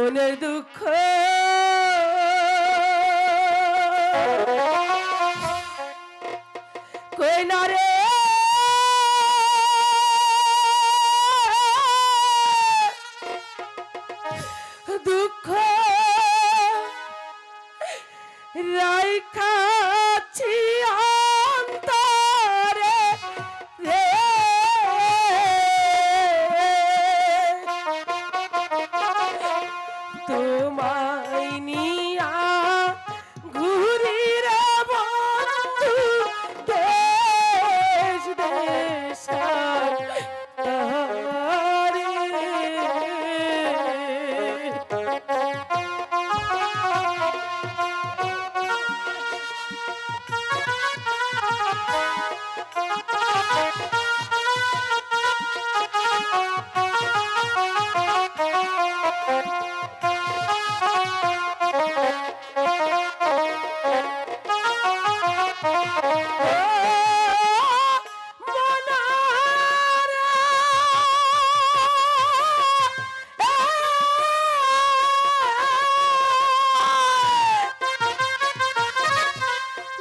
মনের দুঃখ কই না রে দুঃখ রাইখাছি অন্তরে রে তোমায় নিয়া ঘুরি রে বন্ধু দেশ দেশান্তরে।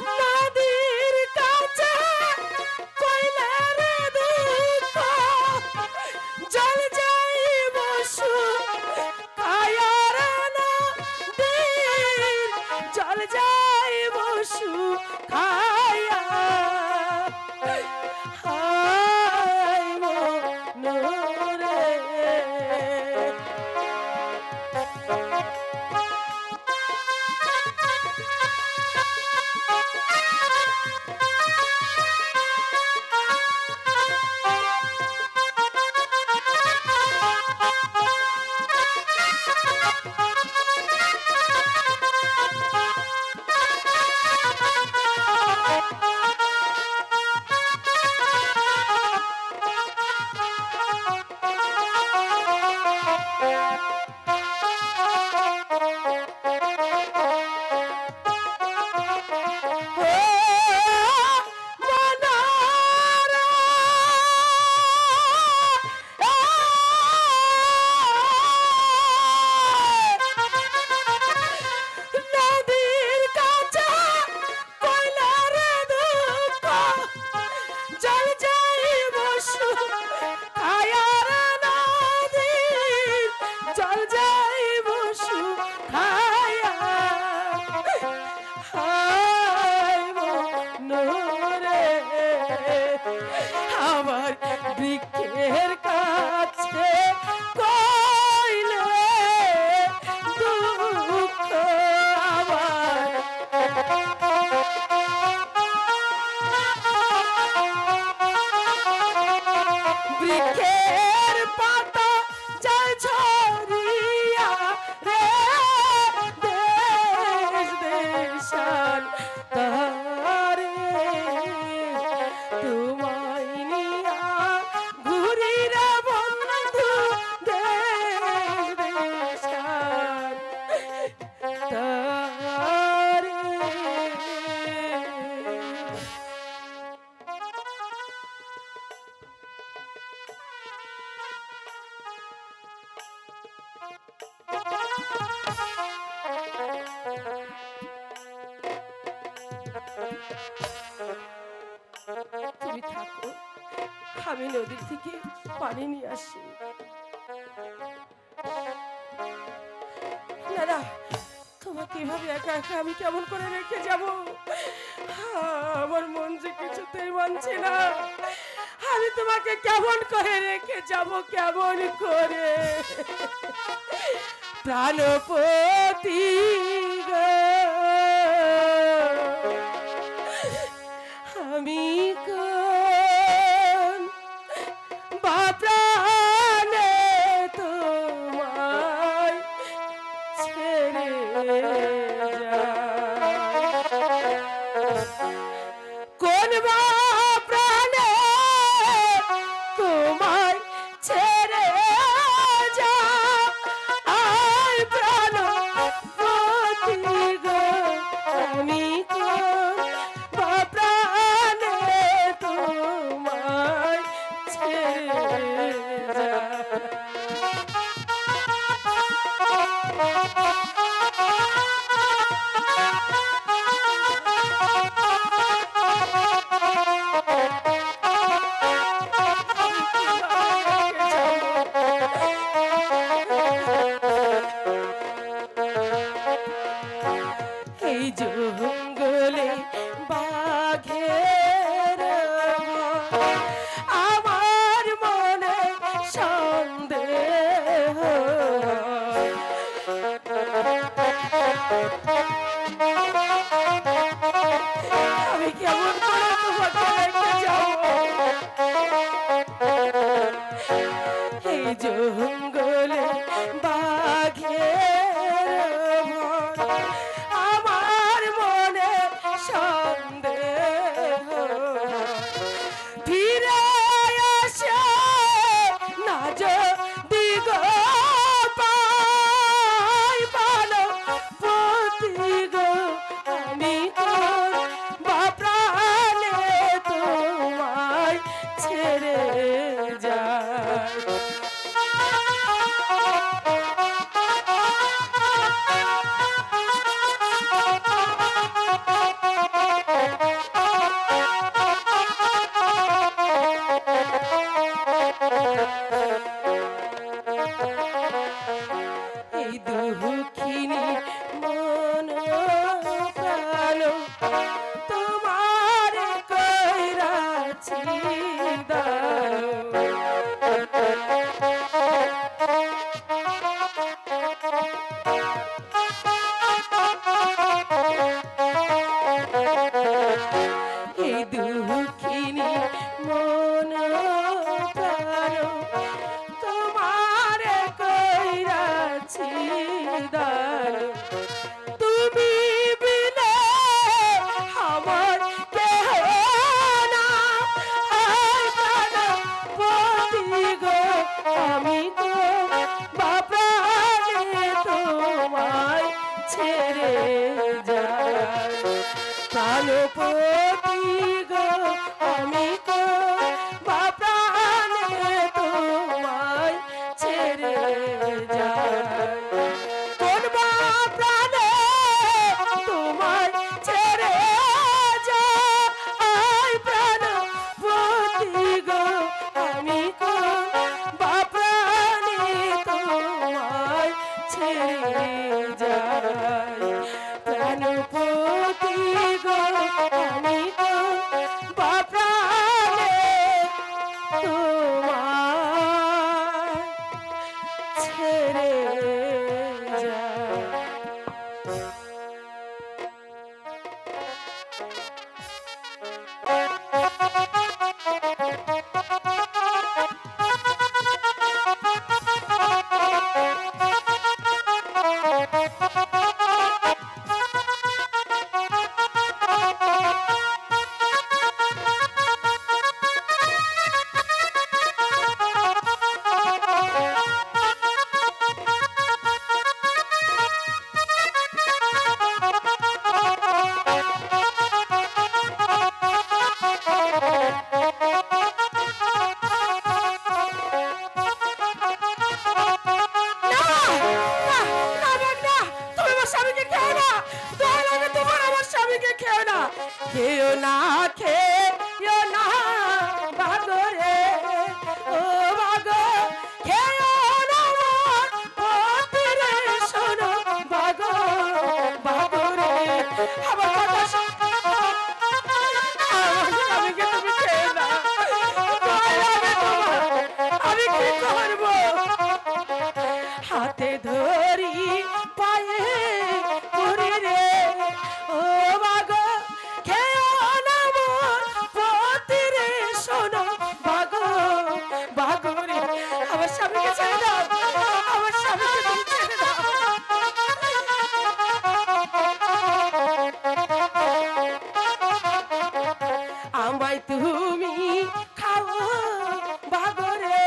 নদীর কাছে কইলে রে দুঃখ জল যাইব শুকায়ার নদীর জল যাইব শুকায়া হায় মনোরে। নদীর কাছে কইলা রে দুঃখ জল যাইব শুকায়ার নদীর জল যাইব শুকায়া হায় মনোরে। আমার বৃক্ষের কাছে কইলে দুঃখ আমার বৃক্ষের পাতা জল ঝরিয়া রে দেশ দেশান্তরে তোমায় নিয়া ঘুরি রে বন্ধু দেশ দেশান্তরে। তুমি থাকো, আমি নদীর থেকে পানি নিয়ে আসি। না না, তোমাকে এভাবে একা একা আমি কেমন করে রেখে যাব? আমার মন যে কিছুতেই মানছে না। আমি তোমাকে কেমন করে রেখে যাব, কেমন করে? প্রাণপতি গো, আমি কোন বা প্রাণে তোমায় ছেড়ে যাই? কোন বা প্রাণে তোমায় ছেড়ে যাই? প্রাণপতি গো, আমি কোন বা প্রাণে তোমায় ছেড়ে যাই? জঙ্গলে বাঘের ভয়, আমার মনে সন্দেহ ফিরে আসে না যদি গো পাই ভালো পতি গো আমি তোর বাপ্রাণে তোমায় ছেড়ে যাই। এই দুঃখিনী মন প্রাণ তোমার কইরাছি দান। এই দুঃখিনী মন প্রাণ তোমার কইরাছি দান। তুমি বিনে আমার কেহ না, আয় প্রাণপতি গো আমি তো বাপ্রাণে তোমায় ছেড়ে যাই। প্রাণপতি গো আমি তো বাপ্রাণে তোমায় ছেড়ে যাই। কোন বাপ্রাণে তোমায় ছেড়ে যাই, প্রাণপতি গো আমি কোন বাপ্রাণে তোমায় ছেড়ে যাই। প্রাণপতি গো আমি কোন বাপ্রাণে তোমায় ছেড়ে যাই। খেও না খেও না বাগরে ও বাগ, খেও না মোর পতিরে শোনো বাগ বাগরে। আমার কথা স্বামীকে তুমি খেও না, আমি কি করবো? হাতে ধরি পায়ে পরি রে ও বাগ, খেও না মোর পতিরে শোনো বাগ বাগরে। আমার স্বামীকে ছেড়ে দাও, আমার স্বামীকে তুমি ছেড়ে দাও। আমায় তুমি খাও বাগরে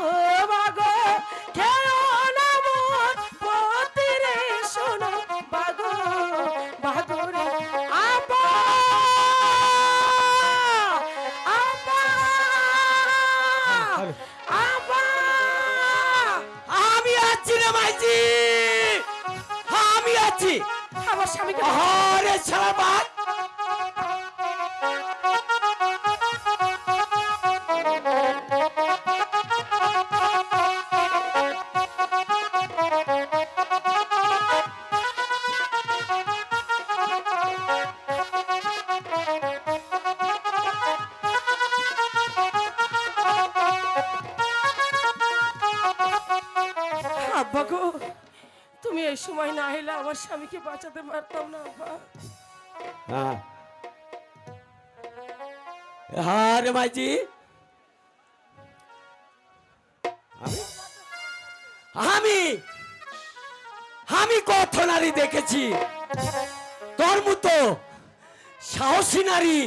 ও বাগ, খেও না মোর পতিরে শোনো বাগ বাগরে। আপা আপা আপা, আমি আছি রে মাইজি, আমি আছি। আমার স্বামীকে আরে শালা বাঘ, আব্বা গো, তুমি এই সময় না এলে আমার স্বামীকে বাঁচাতে পারতাম না আব্বা। আরে মাইজি, আমি আমি আমি কত নারী দেখেছি, তোর মতো সাহসী নারী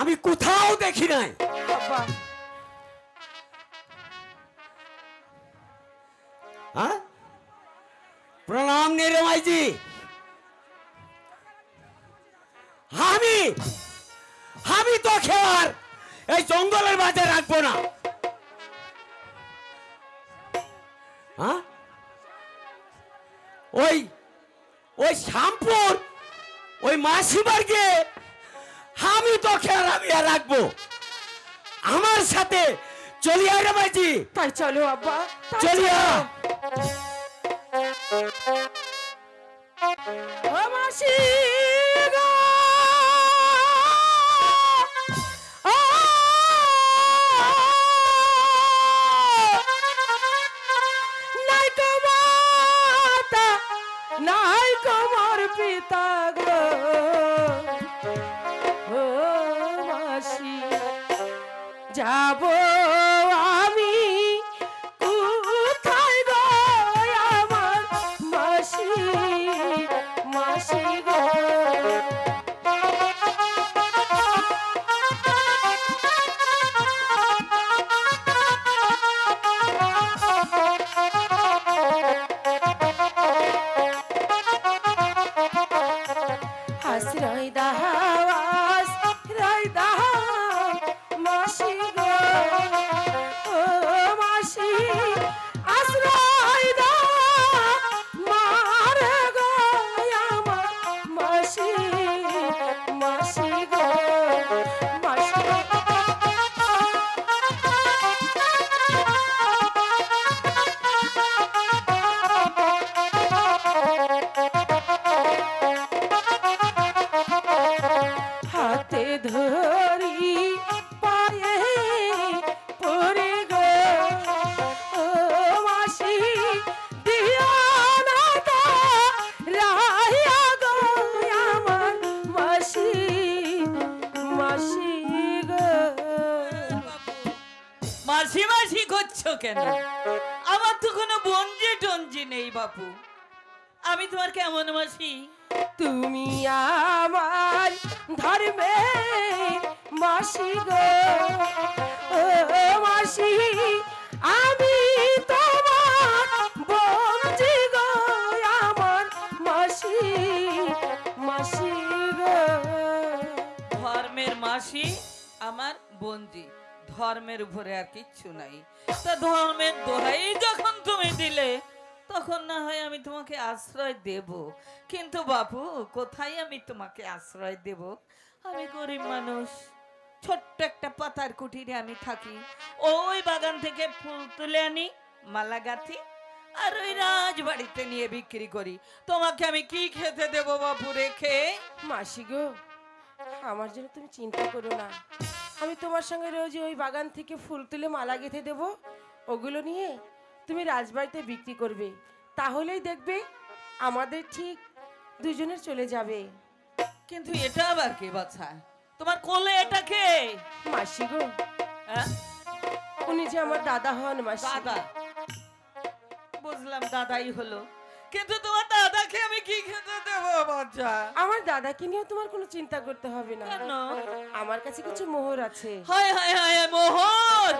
আমি কোথাও দেখি নাই। আব্বা হ্যাঁ, প্রণাম নেরে মাইজি। আমি আমি তোকে আর এই জঙ্গলের মাঝে রাখবো না। হ্যাঁ, ওই ওই শ্যামপুর ওই মাসিবাড়িকে আমি তোকে আর আমি আর রাখবো। আমার সাথে চলিয়া রে মাইজি, তাই চলো আব্বা, তাই চলিয়া। ও মাসি গো, ও নাই গো মাতা, নাই গো মোর পিতা গো, ও মাসি যাব আমি কোথায় গো আমার মাসি, মাসি গো। আশ্রয় দাও, আশ্রয় দাও মাসি গো, ও মাসি আশ্রয় দাও মার গো আমার মাসি, মাসি গো, মাসি। হাতে ধরি পায়ে পড়ে গো, ও মাসি দিও না তো রাহিয়া গো আমার মাসি, মাসি গো। মাসি মাসি করছো কেন? আমার তো কোনো বঞ্জি টঞ্জি নেই বাপু। আমি তোমার কেমন মাসি? তুমি আমার ধর্মে মাসি গো, ও মাসি আমি তোমার বঞ্জি গো আমার মাসি, মাসি গো। ধর্মের মাসি আমার বঞ্জি, ধর্মের উপরে আর কিচ্ছু নাই। তা ধর্মের দোহাই যখন তুমি দিলে তখন না হয় আমি তোমাকে আশ্রয় দেব, কিন্তু বাপু কোথায় আমি তোমাকে আশ্রয় দেব? আমি গরিব মানুষ, ছোট্ট একটা পাতার কুটিরে আমি থাকি। ওই বাগান থেকে ফুল তুলে আনি, মালা গাঁথি, আর ওই রাজবাড়িতে নিয়ে বিক্রি করি। তোমাকে আমি কি খেতে দেব বাপু রেখে? মাসি গো, আমার জন্য তুমি চিন্তা করো না, আমি তোমার সঙ্গে রোজ ওই বাগান থেকে ফুল তুলে মালা গেঁথে দেবো, ওগুলো নিয়ে তুমি রাজবাড়িতে বিক্রি করবে, তাহলেই দেখবে আমাদের ঠিক দুজনের চলে যাবে। কিন্তু এটা আবার কে বাছা? তোমার কোলে এটা কে? মাসি গো, হ্যাঁ? উনি যে আমার দাদা হন মাসি। দাদা? বুঝলাম দাদাই হলো, কিন্তু তোমার দাদাকে আমি কি খেতে দেবো বাচ্চা? আমার দাদাকে নিয়ে তোমার কোনো চিন্তা করতে হবে না, কেন? আমার কাছে কিছু মোহর আছে। হায় হায় হায়, মোহর!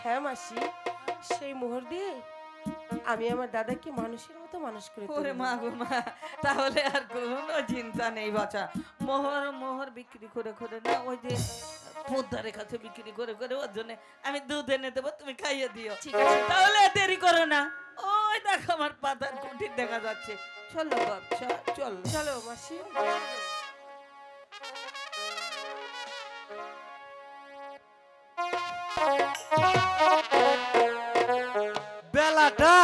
হ্যাঁ মাসি, সেই মোহর দিয়ে আমি আমার দাদাকে মানুষের মতো মানুষ করে ওরে তুলবো। মা গো মা, তাহলে আর কোনো চিন্তা নেই বাচ্চা। মোহর মোহর বিক্রি করে করে না, ওই যে পোদ্দারের কাছে বিক্রি করে করে ওর জন্য আমি দুধ এনে দেবো, তুমি খাইয়ে দিও। ঠিক আছে। তাহলে আর দেরি করো না। ওই দেখো আমার পাতার কুটির দেখা যাচ্ছে। চলো বাচ্চা চলো। চলো মাসি। বেলাটা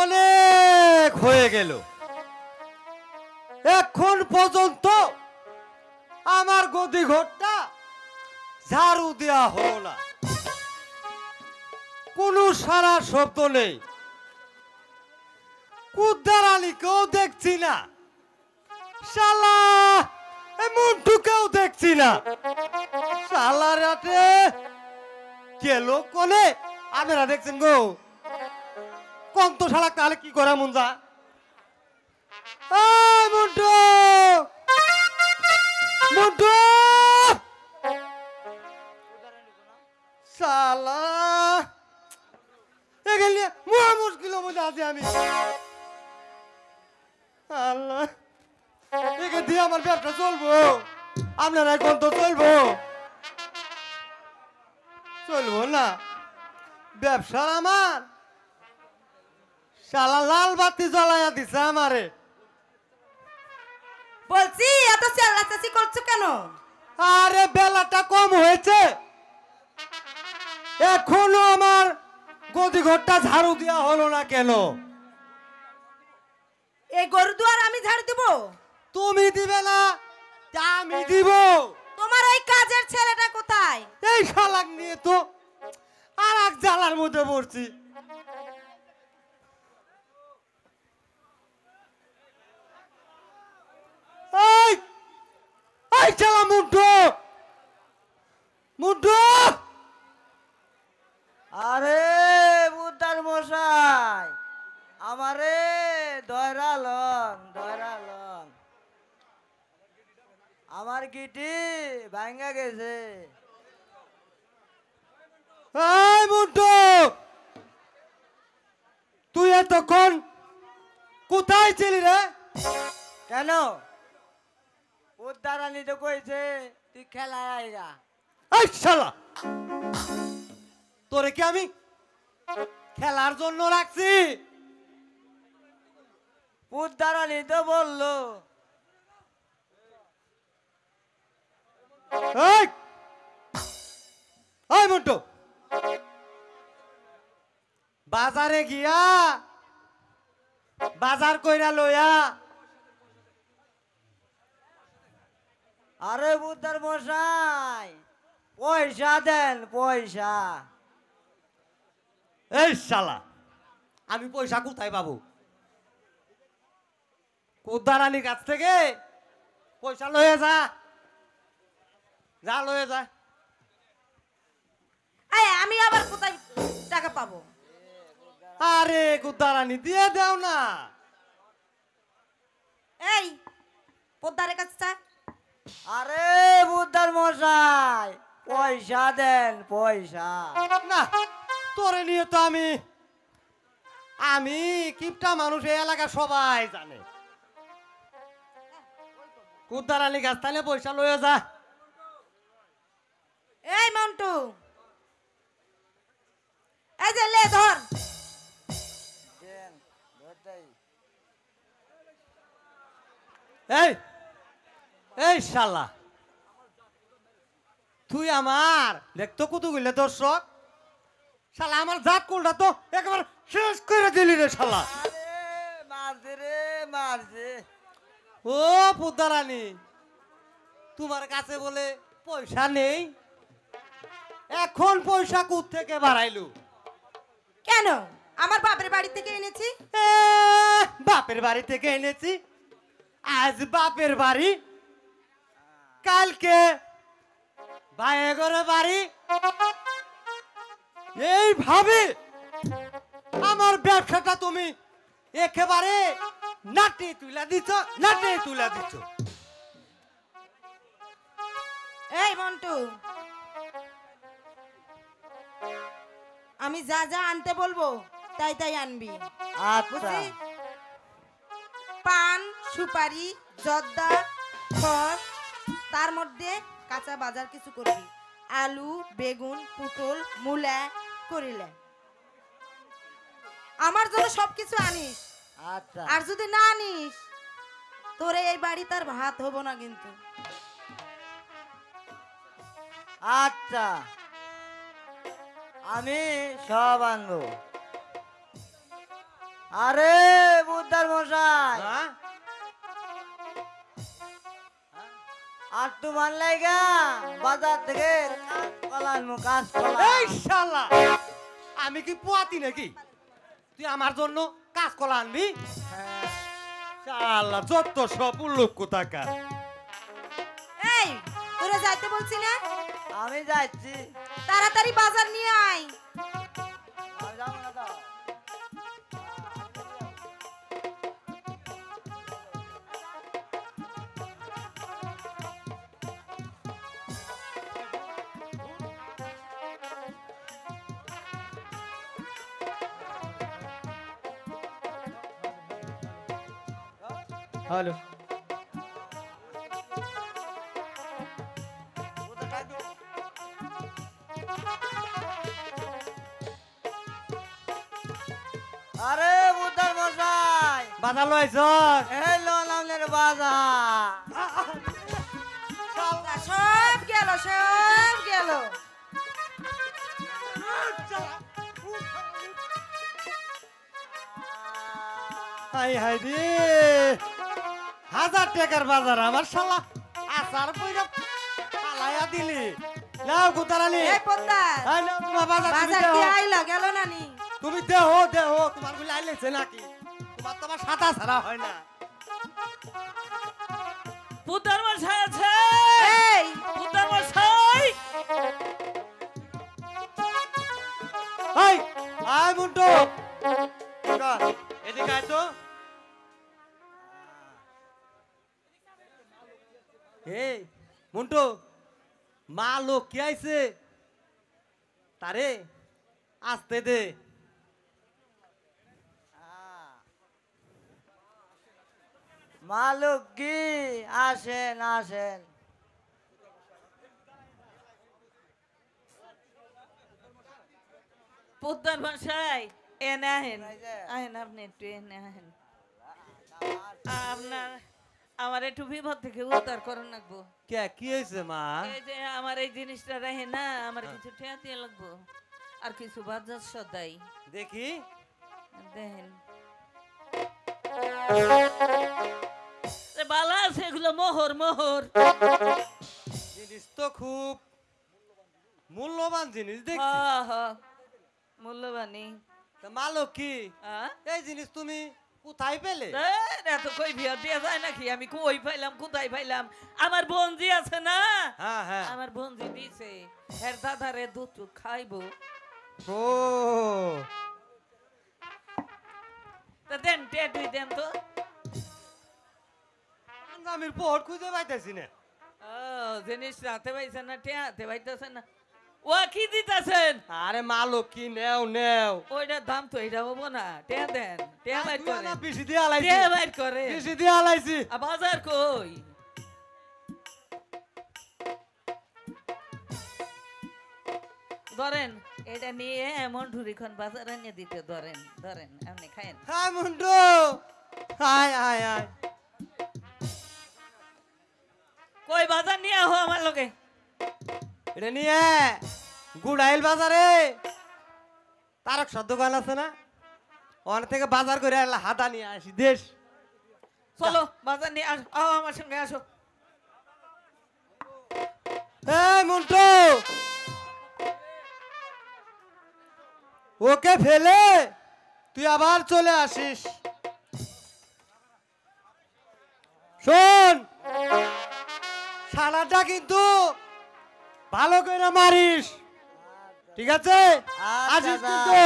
অনেক হয়ে গেল, এখন পর্যন্ত আমার গদি ঘরটা ঝাড়ু দেওয়া হলো না, কোনো সারা শব্দ নেই, কুদ্দার আলীকেও দেখছি না, শালা মুন্টুকেও দেখছি না, শালা রাতে গেল কোনে? আপনারা দেখছেন গো? কোন তো শালা তাহলে কি করে মন যা এই মুন্টু মুন্টু শালা এখানে মহা মুশকিলের মধ্যে আছি আমি আল্লাহ একে দিয়ে আমার ব্যবসা চলবো আপনারা এখন তো চলবো চলবো না ব্যবসা আমার শালা লাল বাতি জ্বলাইয়া দিছে আমারে বলছি এত চেল্লাচাচি করছো কেন? আরে বেলাটা কম হয়েছে এখনো আমার গদি ঘরটা ঝাড়ু দেওয়া হলো না কেন? এই গরু দুয়ার আমি ঝাড় দিব? তুমি দিবে না তা আমি দিব। তোমার ওই কাজের ছেলেটা কোথায়? এই শালাক নিয়ে তো আর এক জ্বালার মধ্যে পড়ছি। এই এই শালা মুন্টু মুন্টু আরে বুদ্ধার মশাই আমারে ধরালন আমার গিটি ভাঙ্গা গেছে। এই মুন্টু তুই এতক্ষণ কোথায় ছিলি রে? কেন উদ্ধারানি তো কইছে তুই খেলায় আইরা। এই শালা তোরে কি আমি খেলার জন্য রাখছি? উদ্ধারানি তো বললো। এই এই মুন্টু বাজারে গিয়া বাজার কইরা লইয়া আরে বুদ্ধার মশাই পয়সা দেন পয়সা। এই শালা আমি পয়সা কোথায় পাবো? কুদ্দারানির কাছ থেকে পয়সা লয়ে যা যা লয়ে যা। এই আমি আবার কোথায় টাকা পাবো? আরে কুদ্দারানি দিয়ে দাও না। এই পোদ্দারের কাছে চা। আরে বুদ্ধার মশাই পয়সা দেন পয়সা। না তোরে নিয়ে তো আমি কিপটা মানুষ এই এলাকা সবাই জানে। কুদ্দারানি গাছ তাহলে পয়সা লয়ে যা। এই মন্টু এই যে লে ধর। দেন ধরতেই। এই এই শালা তুই আমার দেখতো কত গেলে দর্শক শালা আমার জাত কোলটা তো একবার শেষ করে দিলি রে শালা। আরে মারছে রে মারছে। ও পুদ্দারানি তোমার কাছে বলে পয়সা নেই, এখন পয়সা কোথ থেকে বাড়াইলু? কেন আমার বাপের বাড়ি থেকে এনেছি। বাপের বাড়ি থেকে এনেছি? আজ বাপের বাড়ি কালকে ভাইয়ের বাড়ি, এইভাবে আমার ব্যবসাটা তুমি একেবারে নাটে তুলা দিচ্ছ নাটে তুলা দিচ্ছ। এই মন্টু আমি যা যা আনতে বলবো তাই তাই আনবি। আচ্ছা বুঝলি? পান সুপারি জর্দা খড়, তার মধ্যে কাঁচা বাজার কিছু করবি। আলু বেগুন পটল মূলা করিলে আমার জন্য সবকিছু আনিস। আচ্ছা আর যদি না আনিস তোরে এই বাড়ি তার ভাত হবো না কিন্তু। আচ্ছা আমি সব আনবো। আরে বুদ্ধার মশাই হ্যাঁ? আর তোমার লাইগা বাজার থেকে কাঁচকলা আনবো কাঁচকলা। এই শালা আমি কি পোয়াতি নাকি তুই আমার জন্য কাঁচকলা আনবি? শালা যত সব উল্লুক কোথাকার। এই তোরে যাইতে বলছি না, আমি যাচ্ছি। তাড়াতাড়ি বাজার নিয়ে আয়। আর যাবো না তো। হ্যালো আরে বুদ্ধার মশাই বাজার লইছ এই লোন আমাদের বাজার সব গেল সব গেল হাই হাই রে 1000 টাকার বাজার আমার শালা আসার কইরা পালায়া দিলি নাও গুতারালি এই পোদ্দার হাই নাও তোমার বাজার তুমি বাজার দেও কি আইলা গেল নানি তুমি দেও দেও তোমার গুলি আইলেছে নাকি তোমার তো আমার সাদা ছাড়া হয় না পুতার মশাই আছে এই পুতার মশাই হাই আয় মুন্টু এদিকে আয় তো এই মুন্টু মা লোক কি আইছে তারে আসতে দে মালুক কি আসেন আসেন পুতার মশাই এনে আহেন আহেন আপনি একটু এনে আহেন আপনার আমার একটু বিপদ থেকে উদ্ধার করুন লাগবো কে কি হয়েছে মা এই যে আমার এই জিনিসটা রাহে না আমার কিছু ঠেয়া দিয়ে লাগবো আর কিছু বাজার সদাই দেখি দেখেন বালা আছে এগুলো মোহর মোহর জিনিস তো খুব মূল্যবান জিনিস দেখছি মূল্যবানী তা মালো কি এই জিনিস তুমি কোথায় পেলে এত কই বিয়া দিয়া যায় নাকি আমি কই পাইলাম কোথায় পাইলাম আমার বোনজি আছে না হ্যাঁ হ্যাঁ আমার বোনজি দিছে এর দাদারে দুধ খাইবো ও তা দেন টেটুই দেন তো আমির পোহর খুঁজে পাইতেছি না ও জিনিস রাতে পাইছেন না টেয়াতে পাইতেছেন না ও কি দিতেছেন আরে মালো কি নেও নেও ওইটার দাম তো এটা হবো না টেয়া দেন টেয়া বাইর করে বেশি দিয়ে আলাইছি টেয়া বাইর করে বেশি দিয়ে আলাইছি বাজার কই ধরেন এটা নিয়ে এমন ঢুরিখন বাজার এনে দিতে ধরেন ধরেন আপনি খায়েন হ্যাঁ মুন্ডু হায় হায় হায় কই বাজার নিয়ে আহো আমার লগে এটা নিয়ে গুড়াইল বাজারে তারক সব দোকান আছে না ওখান থেকে বাজার করে হাতা নিয়ে আসি দেশ চলো বাজার নিয়ে আসো আহো আমার সঙ্গে আসো এই মুন্টু ওকে ফেলে তুই আবার চলে আসিস শোন শালাটা কিন্তু ভালো করে মারিস ঠিক আছে আসিস কিন্তু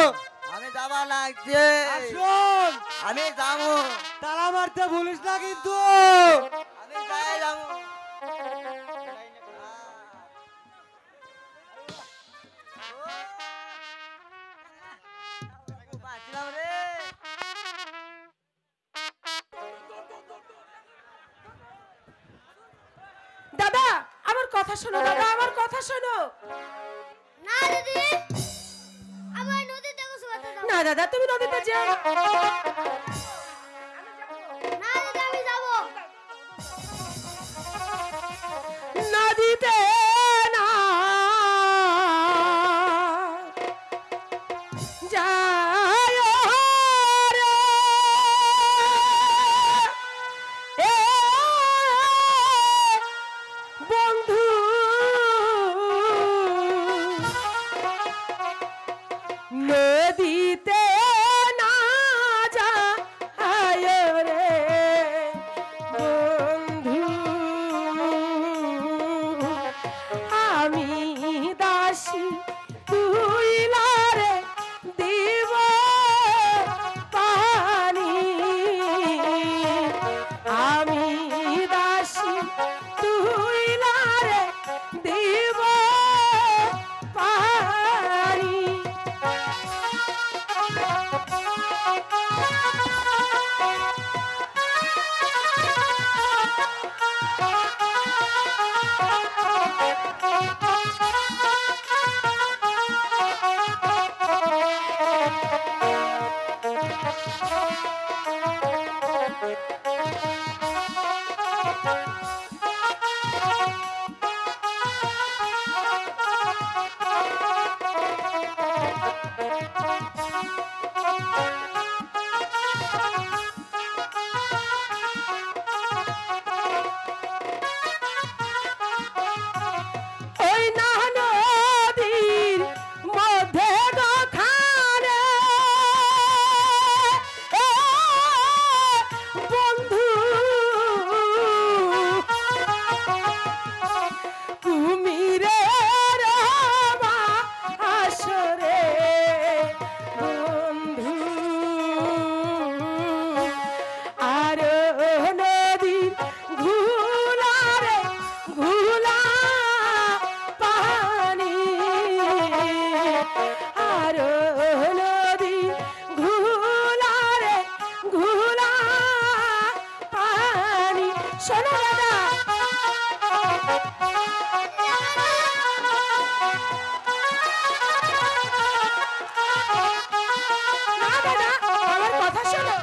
আমি যাবা লাগছে আর শোন আমি যাবো তালা মারতে ভুলিস না কিন্তু আমি যাই যাবো বাঁচলাম রে দাদা আমার কথা শোনো দাদা আমার কথা শোনো না দিদি আমার নদীতে গোসল করতে যাবো না দাদা তুমি নদীতে যাও না দিদি আমি যাব নদীতে না যায় রে এ বন্ধু নদীতে না যায় রে বন্ধু আমি দাসী তুই লারে দিব পানি আমি দাসী তুই লারে দিব পানি ওই না নদীর মধ্যে গখানে বন্ধু কুমিরের আসরে বন্ধু আর নদীর ঘুলারে ঘুলা পানি আর নদীর ঘুলারে ঘুলা পানি শোনো দাদা আমার কথা শোনো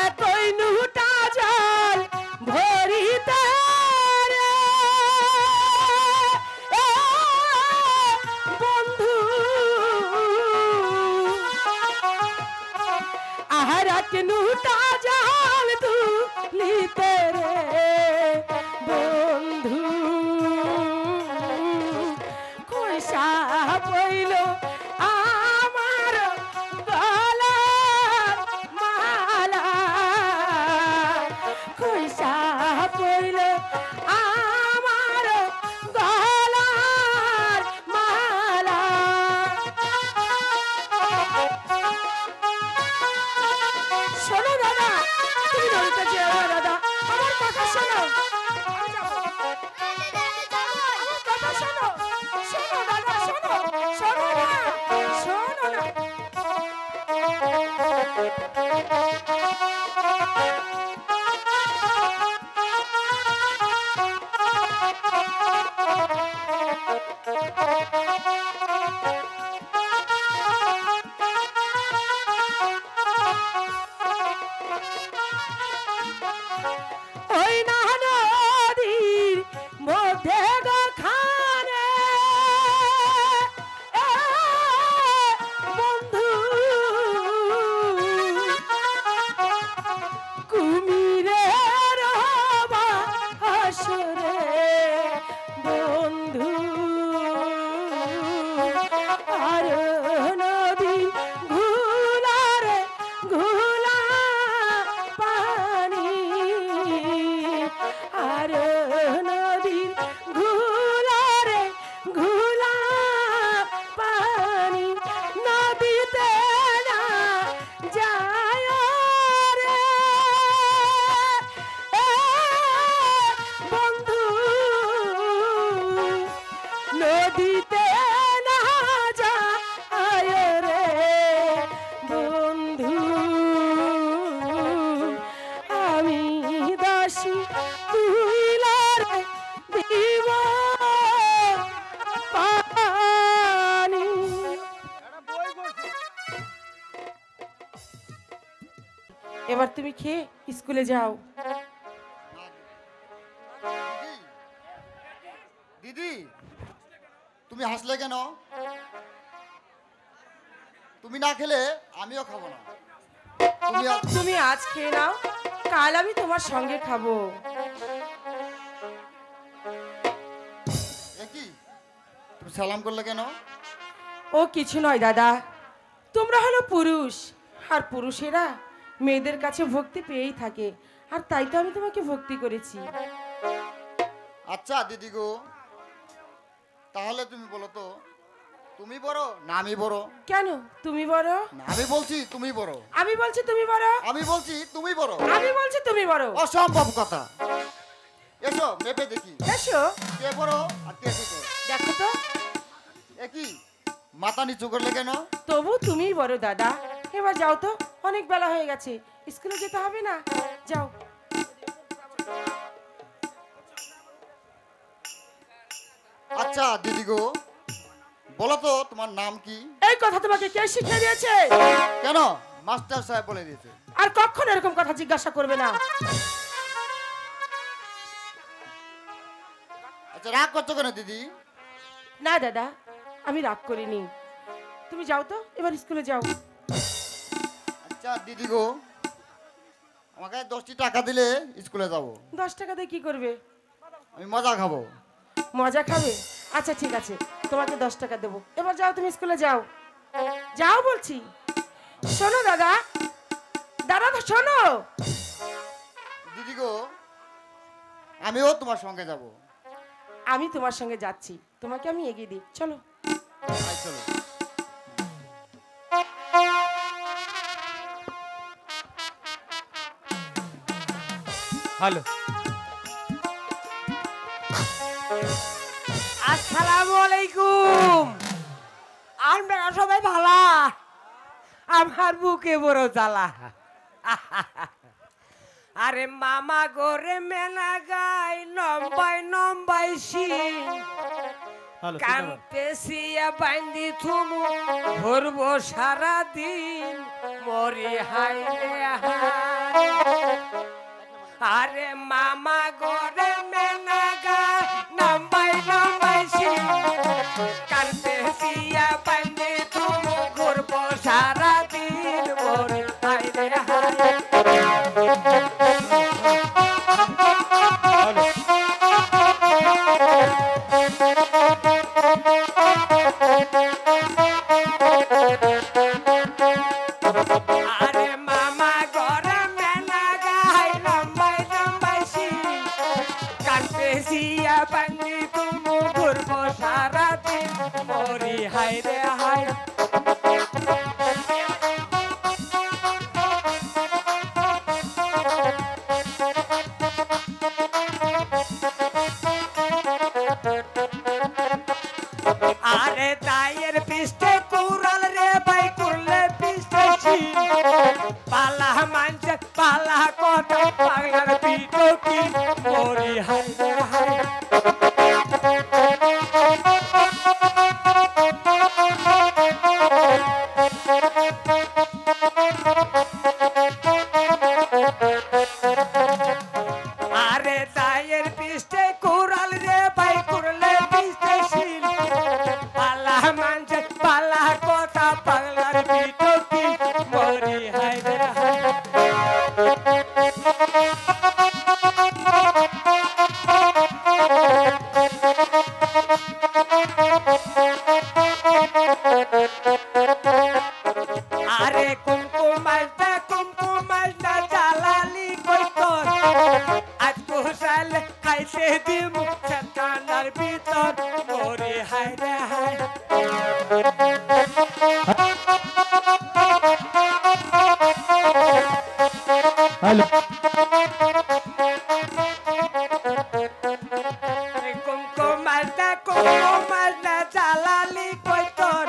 এতই নুটা জল ভরিতে রে বন্ধু আহার এক নুটা জল তুলিতে রে বন্ধু কইসা পইল আমার গলার মালা কইসা পইল আমার গলার মালা শোনো দাদা তুমি নদীতে যেও না দাদা আমার কথা শোনো আমি যাবো। আমার কথা শোনো শোনো দাদা শোনো শোনো না শোনো না ওই না নদীর মধ্যে গখানে বন্ধু কুমিরের আসরে বন্ধু আর নদী ঘুলারে ঘুলা পানি আর নদীর ঘুলারে ঘুলা পানি নদীতে না যায় রে বন্ধু নদীতে না যায় রে বন্ধু আমি দাসী তুইলার দিব পানি এবার তুমি খেয়ে স্কুলে যাও দিদি তুমি হাসলে কেন? তুমি না খেলে আমিও খাবো না। তুমি আজ খেয়ে নাও কাল আমি তোমার সঙ্গে খাবো। কি তুমি সালাম করলে কেন? ও কিছু নয় দাদা, তোমরা হলো পুরুষ আর পুরুষেরা মেয়েদের কাছে ভক্তি পেয়েই থাকে, আর তাই তো আমি তোমাকে ভক্তি করেছি। আচ্ছা দিদি গো, তাহলে তুমি বলো তো, তুমি বড় না আমি বড়? কেন তুমি বড়? না আমি বলছি তুমি বড়। আমি বলছি তুমি বড়। আমি বলছি তুমি বড়। আমি বলছি তুমি বড়। অসম্ভব কথা। এসো মেপে দেখি। এসো। কে বড় আর কে ছোট? দেখো তো। একই মাথা নিচু করলে কেন? তবু তুমিই বড় দাদা। এবার যাও তো, অনেক বেলা হয়ে গেছে, স্কুলে যেতে হবে না, যাও। আচ্ছা দিদি গো, বলো তো তোমার নাম কি? এই কথা তোমাকে কে শিখিয়ে দিয়েছে? কেন? মাস্টার সাহেব বলে দিয়েছে। আর কখনো এরকম কথা জিজ্ঞাসা করবে না। আচ্ছা রাগ করছো কেন দিদি? না দাদা, আমি রাগ করিনি, তুমি যাও তো, এবার স্কুলে যাও। আচ্ছা দিদি গো, আমাকে 10টি টাকা দিলে স্কুলে যাব। 10 টাকা দিয়ে কি করবে? আমি মজা খাবো। মজা খাবে? আচ্ছা ঠিক আছে, তোমাকে 10 টাকা দেবো, এবার যাও তুমি স্কুলে যাও, যাও বলছি। শোনো দাদা, দাদা তো শোনো। দিদি গো, আমিও তোমার সঙ্গে যাব। আমি তোমার সঙ্গে যাচ্ছি, তোমাকে আমি এগিয়ে দিই, চলো। আয় চলো। হ্যালো, আসসালামু আলাইকুম। আপনারা সবাই ভালো? আমার বুকে বড় জ্বালা। আরে মামা গোরে মেনা গাই লম্বাই লম্বাই শিন কান্তেছিয়া বাইন্দি থুমু ঘুরবো সারা দিন মরি হাই রে হাই। আরে মামা গোরে মেনা গাই লম্বাই লম্বাই শিন কান্তেছিয়া বাইন্দি থুমু ঘুরবো সারা দিন মরি হাই রে হাই। আরে মামা গরে মেলা গাই লম্বাই লম্বাই শিন কান্তেছিয়া বাইন্দি থুমু ঘুরবো সারা দিন মরি হাই রে হাই। আরে দায়ের পিষ্টে কুড়াল রে ভাই কুড়লে পিষ্টে ছিল পালা মানছে পালা কথা পাগলার পিটো কি মরি হাই রে হাই। আরে দায়ের পিষ্টে কুড়াল রে ভাই কুড়লে পিষ্টে ছিল পালা মানছে পালা কথা পাগলার পিটো কি মরি হাই রে হাই। আরে কুমকুমাইটা জ্বালালি কই তোর আজ কুশাল খাইতে দিমু ছাতানার ভিতর মরি হাই রে হাই। কুমকুমাইটা জ্বালালি কই তোর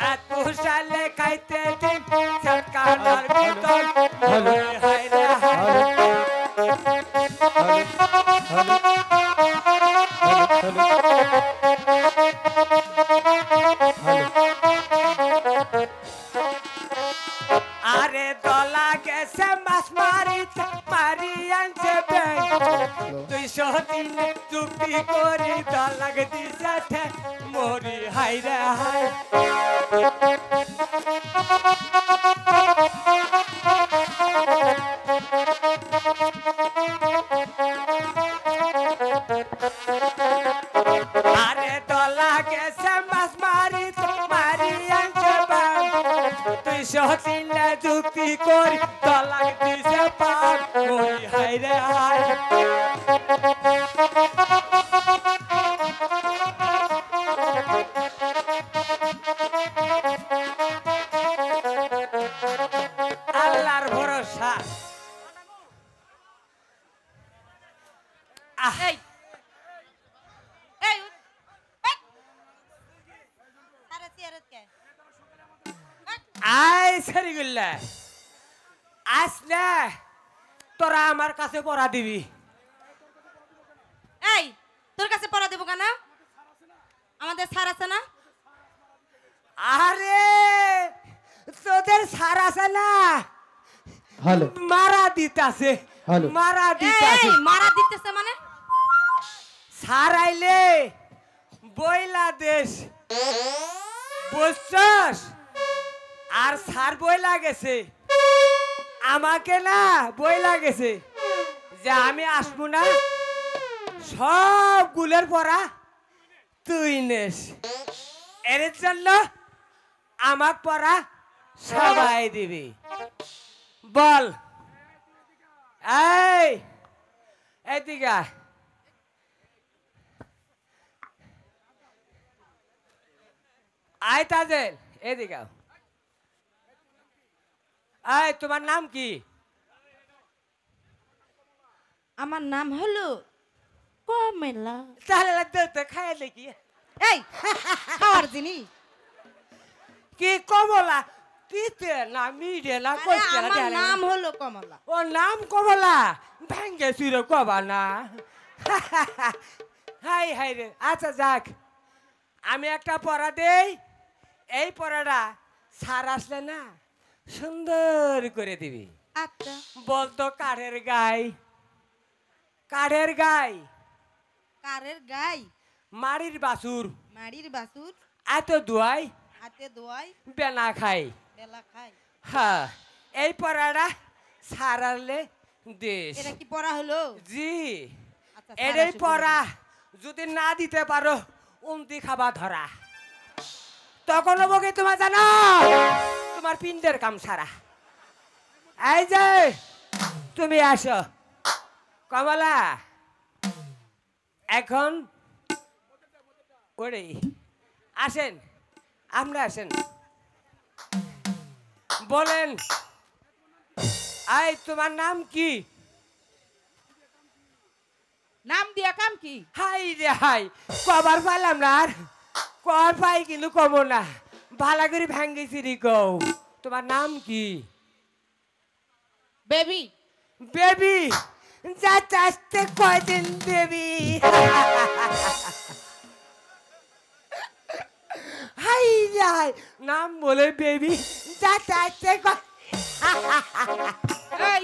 আজ কুশাল খাইতে দিমু ছাতানার ভিতর মরি হাই রে হাই। আরে দলা গেছে মাছ মারিতে মারি আনছে ব্যাং 200 দিনে চুক্তি করি দলাগ দিছে মরি হাই রে হাই। আরে দলা গেছে মাছ মারিতে মারি আনছে ব্যাং 200 দিনে চুক্তি করি দলাগ দিছে পাক মরি হাই রে হাই। আল্লাহর ভরসা। এই এই তারা চেয়ারত কে? আই দেরি করলে আসলে তোরা আমার কাছে পড়া দিবি। এই তোর কাছে পড়া দেবো কেন? আমাদের স্যার আছে না? আরে তোদের সার আছে না, হ্যালো মারা দিতাছে, হ্যালো। মারা এই দিতাছে। মারা দিতেছে মানে? সার আইলে বইলা দেশ বুঝছস? আর সার বইলা গেছে আমাকে না, বইলা গেছে যে আমি আসবো না, সব গুলের পড়া তুই নেস। এর জন্য আমার পড়া সবাই দিবি। বল এই এদিকে আয়। আয় তাজেল এদিকে আও। আয় তোমার নাম কি? আমার নাম হলো কমলা। তাহলে দেখতে খায় দেখি এই খাওয়ার জিনিস। কি কমলা? তিতে না মিডে না আরে, কইতে আমার নাম হলো কমলা। ও নাম কমলা, ভাঙ্গে চুরে কবা না। হাই হাই রে। আচ্ছা যাক, আমি একটা পড়া দেই, এই পড়াটা সার আসলে না সুন্দর করে দিবি। আচ্ছা বলতো কাঠের গাই, কাঠের গাই, কারের গাই, মাড়ির বাসুর, মাড়ির বাসুর, এত দুয়াই হাতে দোয়াই, বেনা খাই। বেলা খাই। হ্যাঁ, এই পড়াটা সারালে দেশ। এটা কি পড়া হলো? জি, আচ্ছা, এটাই সারা পড়া। যদি না দিতে পারো উমতি খাবা ধরা, তখন হবো কি তোমার জানো? তোমার পিণ্ডের কাম সারা। এই যে তুমি আসো কমলা, এখন ওরে আসেন, আমরা আসেন, বলেন আই তোমার নাম কি? নাম দিয়া কাম কি? হাই রে হাই, কবার পাইলাম না, আর কর পাই কিন্তু কমো না, ভালা করে ভাঙ্গেছি রে। কও তোমার নাম কি? বেবি। বেবি? যাতে আসতে কয়দিন বেবি? হাই রে হাই, নাম বলে বেবি, যাতে আসতে এই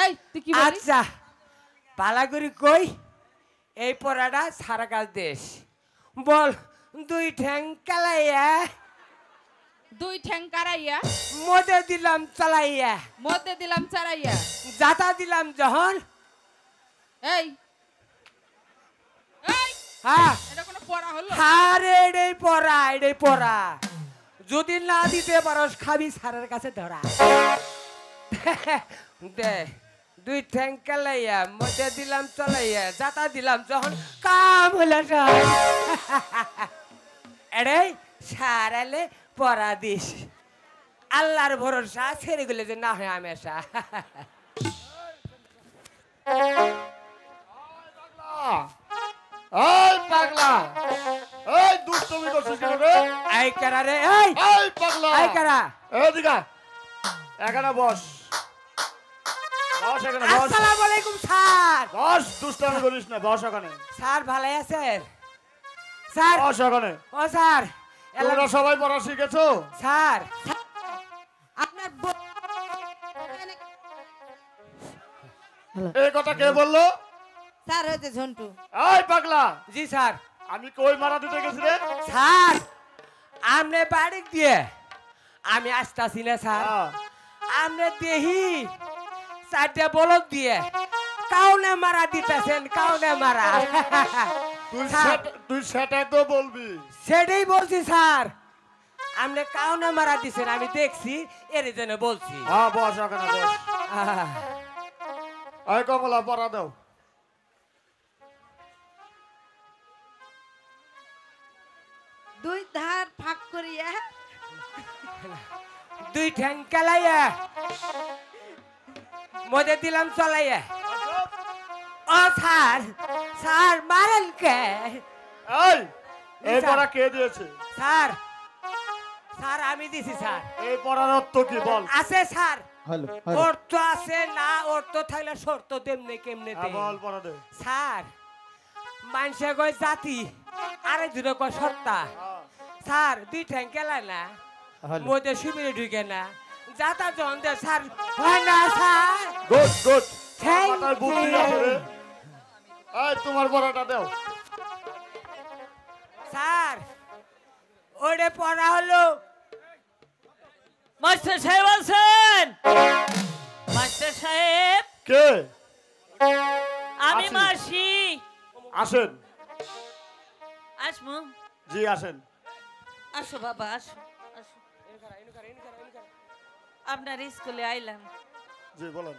এই তুই কি বলিস? আচ্ছা পালা করি কই, এই পড়াটা সারা কাজ দেশ। বল দুই ঠ্যাং কালাইয়া, দুই ঠ্যাং কারাইয়া, মধ্যে দিলাম চালাইয়া, মধ্যে দিলাম চারাইয়া। যাতা দিলাম যখন। এই এই হ্যাঁ এটা কোনো পড়া হলো? আরে এটাই পড়া, এটাই পড়া। যদি না দিতে পারস খাবি সারের কাছে ধরা। দে দুই ঠ্যাং কালাইয়া, মধ্যে দিলাম চালাইয়া, যাতা দিলাম যখন, কাম হলো সব। এটাই সারালে পড়া দিস। আল্লাহর ভরসা, ছেড়ে গেলে যে না হয় আমেশা। এই পাগলা, এই দুষ্টুমি করছিস কেন রে? এই কারা রে? এই এই পাগলা, এই কারা? এদিকে এখানে বস, বস এখানে বস, আসসালামু আলাইকুম স্যার। বস, দুষ্টামি করিস না, বস এখানে, স্যার ভালো আছেন? স্যার বস এখানে। ও স্যার, তোমরা সবাই পড়া শিখেছো? স্যার আপনার এই কথা কে বললো? স্যার হয়েছে ঝন্টু। এই পাগলা, জি স্যার। আমি কই মারা দিতে গেছি রে? স্যার আমনে বাড়ি দিয়ে আমি আসতাছি না স্যার, হ্যাঁ। আমনে দেহি চারটে বলদ দিয়ে কাউনে মারা দিতেছেন, কাউনে মারা। স্যার, তুই সেটাই তো বলবি। সেটাই বলছি স্যার, আমনে কাউনে মারা দিছেন, আমি দেখছি, এর জন্য বলছি। হ্যাঁ বস এখানে বস। আহ, এই কমলা পড়া দাও। দুই ধার ফাঁক করিয়া, দুই ঠ্যাং কালাইয়া, মধ্যে দিলাম চলাইয়া। ও স্যার, স্যার মারেন কে? এই এই স্যার। পড়া কে দিয়েছে? স্যার স্যার আমি দিছি স্যার। এই পড়ার অর্থ কি বল? আছে স্যার, হ্যালো অর্থ আছে না, অর্থ থাকলে শর্ত তেমনি কেমনে বল পড়া দে। স্যার মানুষে কয় জাতি আরে দূরে কয় সত্তা। স্যার দুই ঠ্যাং কেলায় না, হ্যালো মধ্যে শিবিরে ঢুকে না, যাতা জন দে স্যার হয় না স্যার। গুড গুড, Thank মাথায় বুদ্ধি আছে রে। এই তোমার পড়াটা দাও। স্যার ওরে পড়া হলো। মাস্টার সাহেব আছেন? মাস্টার সাহেব, কে? আমি আছি। মাসি। আসেন। আসমু? জি আসেন। আসো বাবা, আসো আসো। আপনার স্কুলে আইলাম। জি বলেন।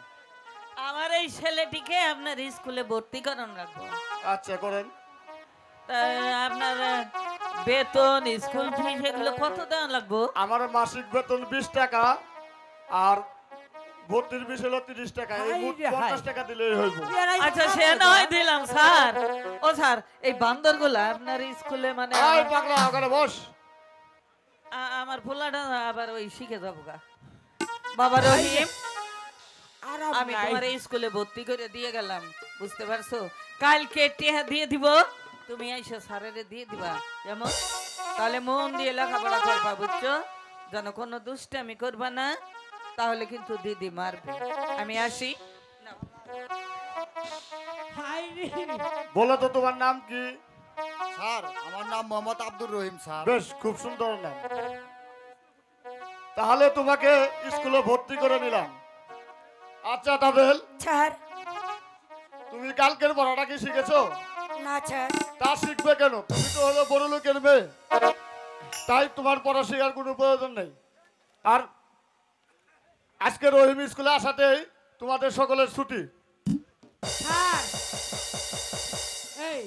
আমার এই ছেলেটিকে আপনার স্কুলে ভর্তি করান রাখবো। আচ্ছা করেন। তা আপনার বেতন, স্কুল ফিস এগুলো কত দেওয়া লাগবো? আমার মাসিক বেতন 20 টাকা আর ভর্তির বিষ হলো 30 টাকা। এই মোট 50 টাকা দিলেই হইব। আচ্ছা সে নয় দিলাম স্যার। ও স্যার, এই বান্দরগুলা আপনার স্কুলে মানে এই পাগলা ওখানে বস। আমার পোলাটা আবার ওই শিখে যাবো গা। বাবা রহিম, আমি তোমার এই স্কুলে ভর্তি করে দিয়ে গেলাম, বুঝতে পারছো? কালকে টেহা দিয়ে দিব, তুমি আইসা স্যারেরে দিয়ে দিবা যেমন। তাহলে মন দিয়ে লেখাপড়া করবা, বুঝছো? যেন কোনো দুষ্টামি করবা না, তাহলে কিন্তু দিদি মারবে। আমি আসি। বলো তো তোমার নাম কি? স্যার আমার নাম মোহাম্মদ আব্দুর রহিম স্যার। বেশ, খুব সুন্দর নাম। তাহলে তোমাকে স্কুলে ভর্তি করে নিলাম। আচ্ছা তাবেল, স্যার তুমি কালকের পড়াটা কি শিখেছো? না স্যার। তা শিখবে কেন? তুমি তো হলো বড় লোকের মেয়ে, তাই তোমার পড়া শেখার কোনো প্রয়োজন নেই। আর আজকে রহিম স্কুলে আসাতেই তোমাদের সকলের ছুটি। স্যার এই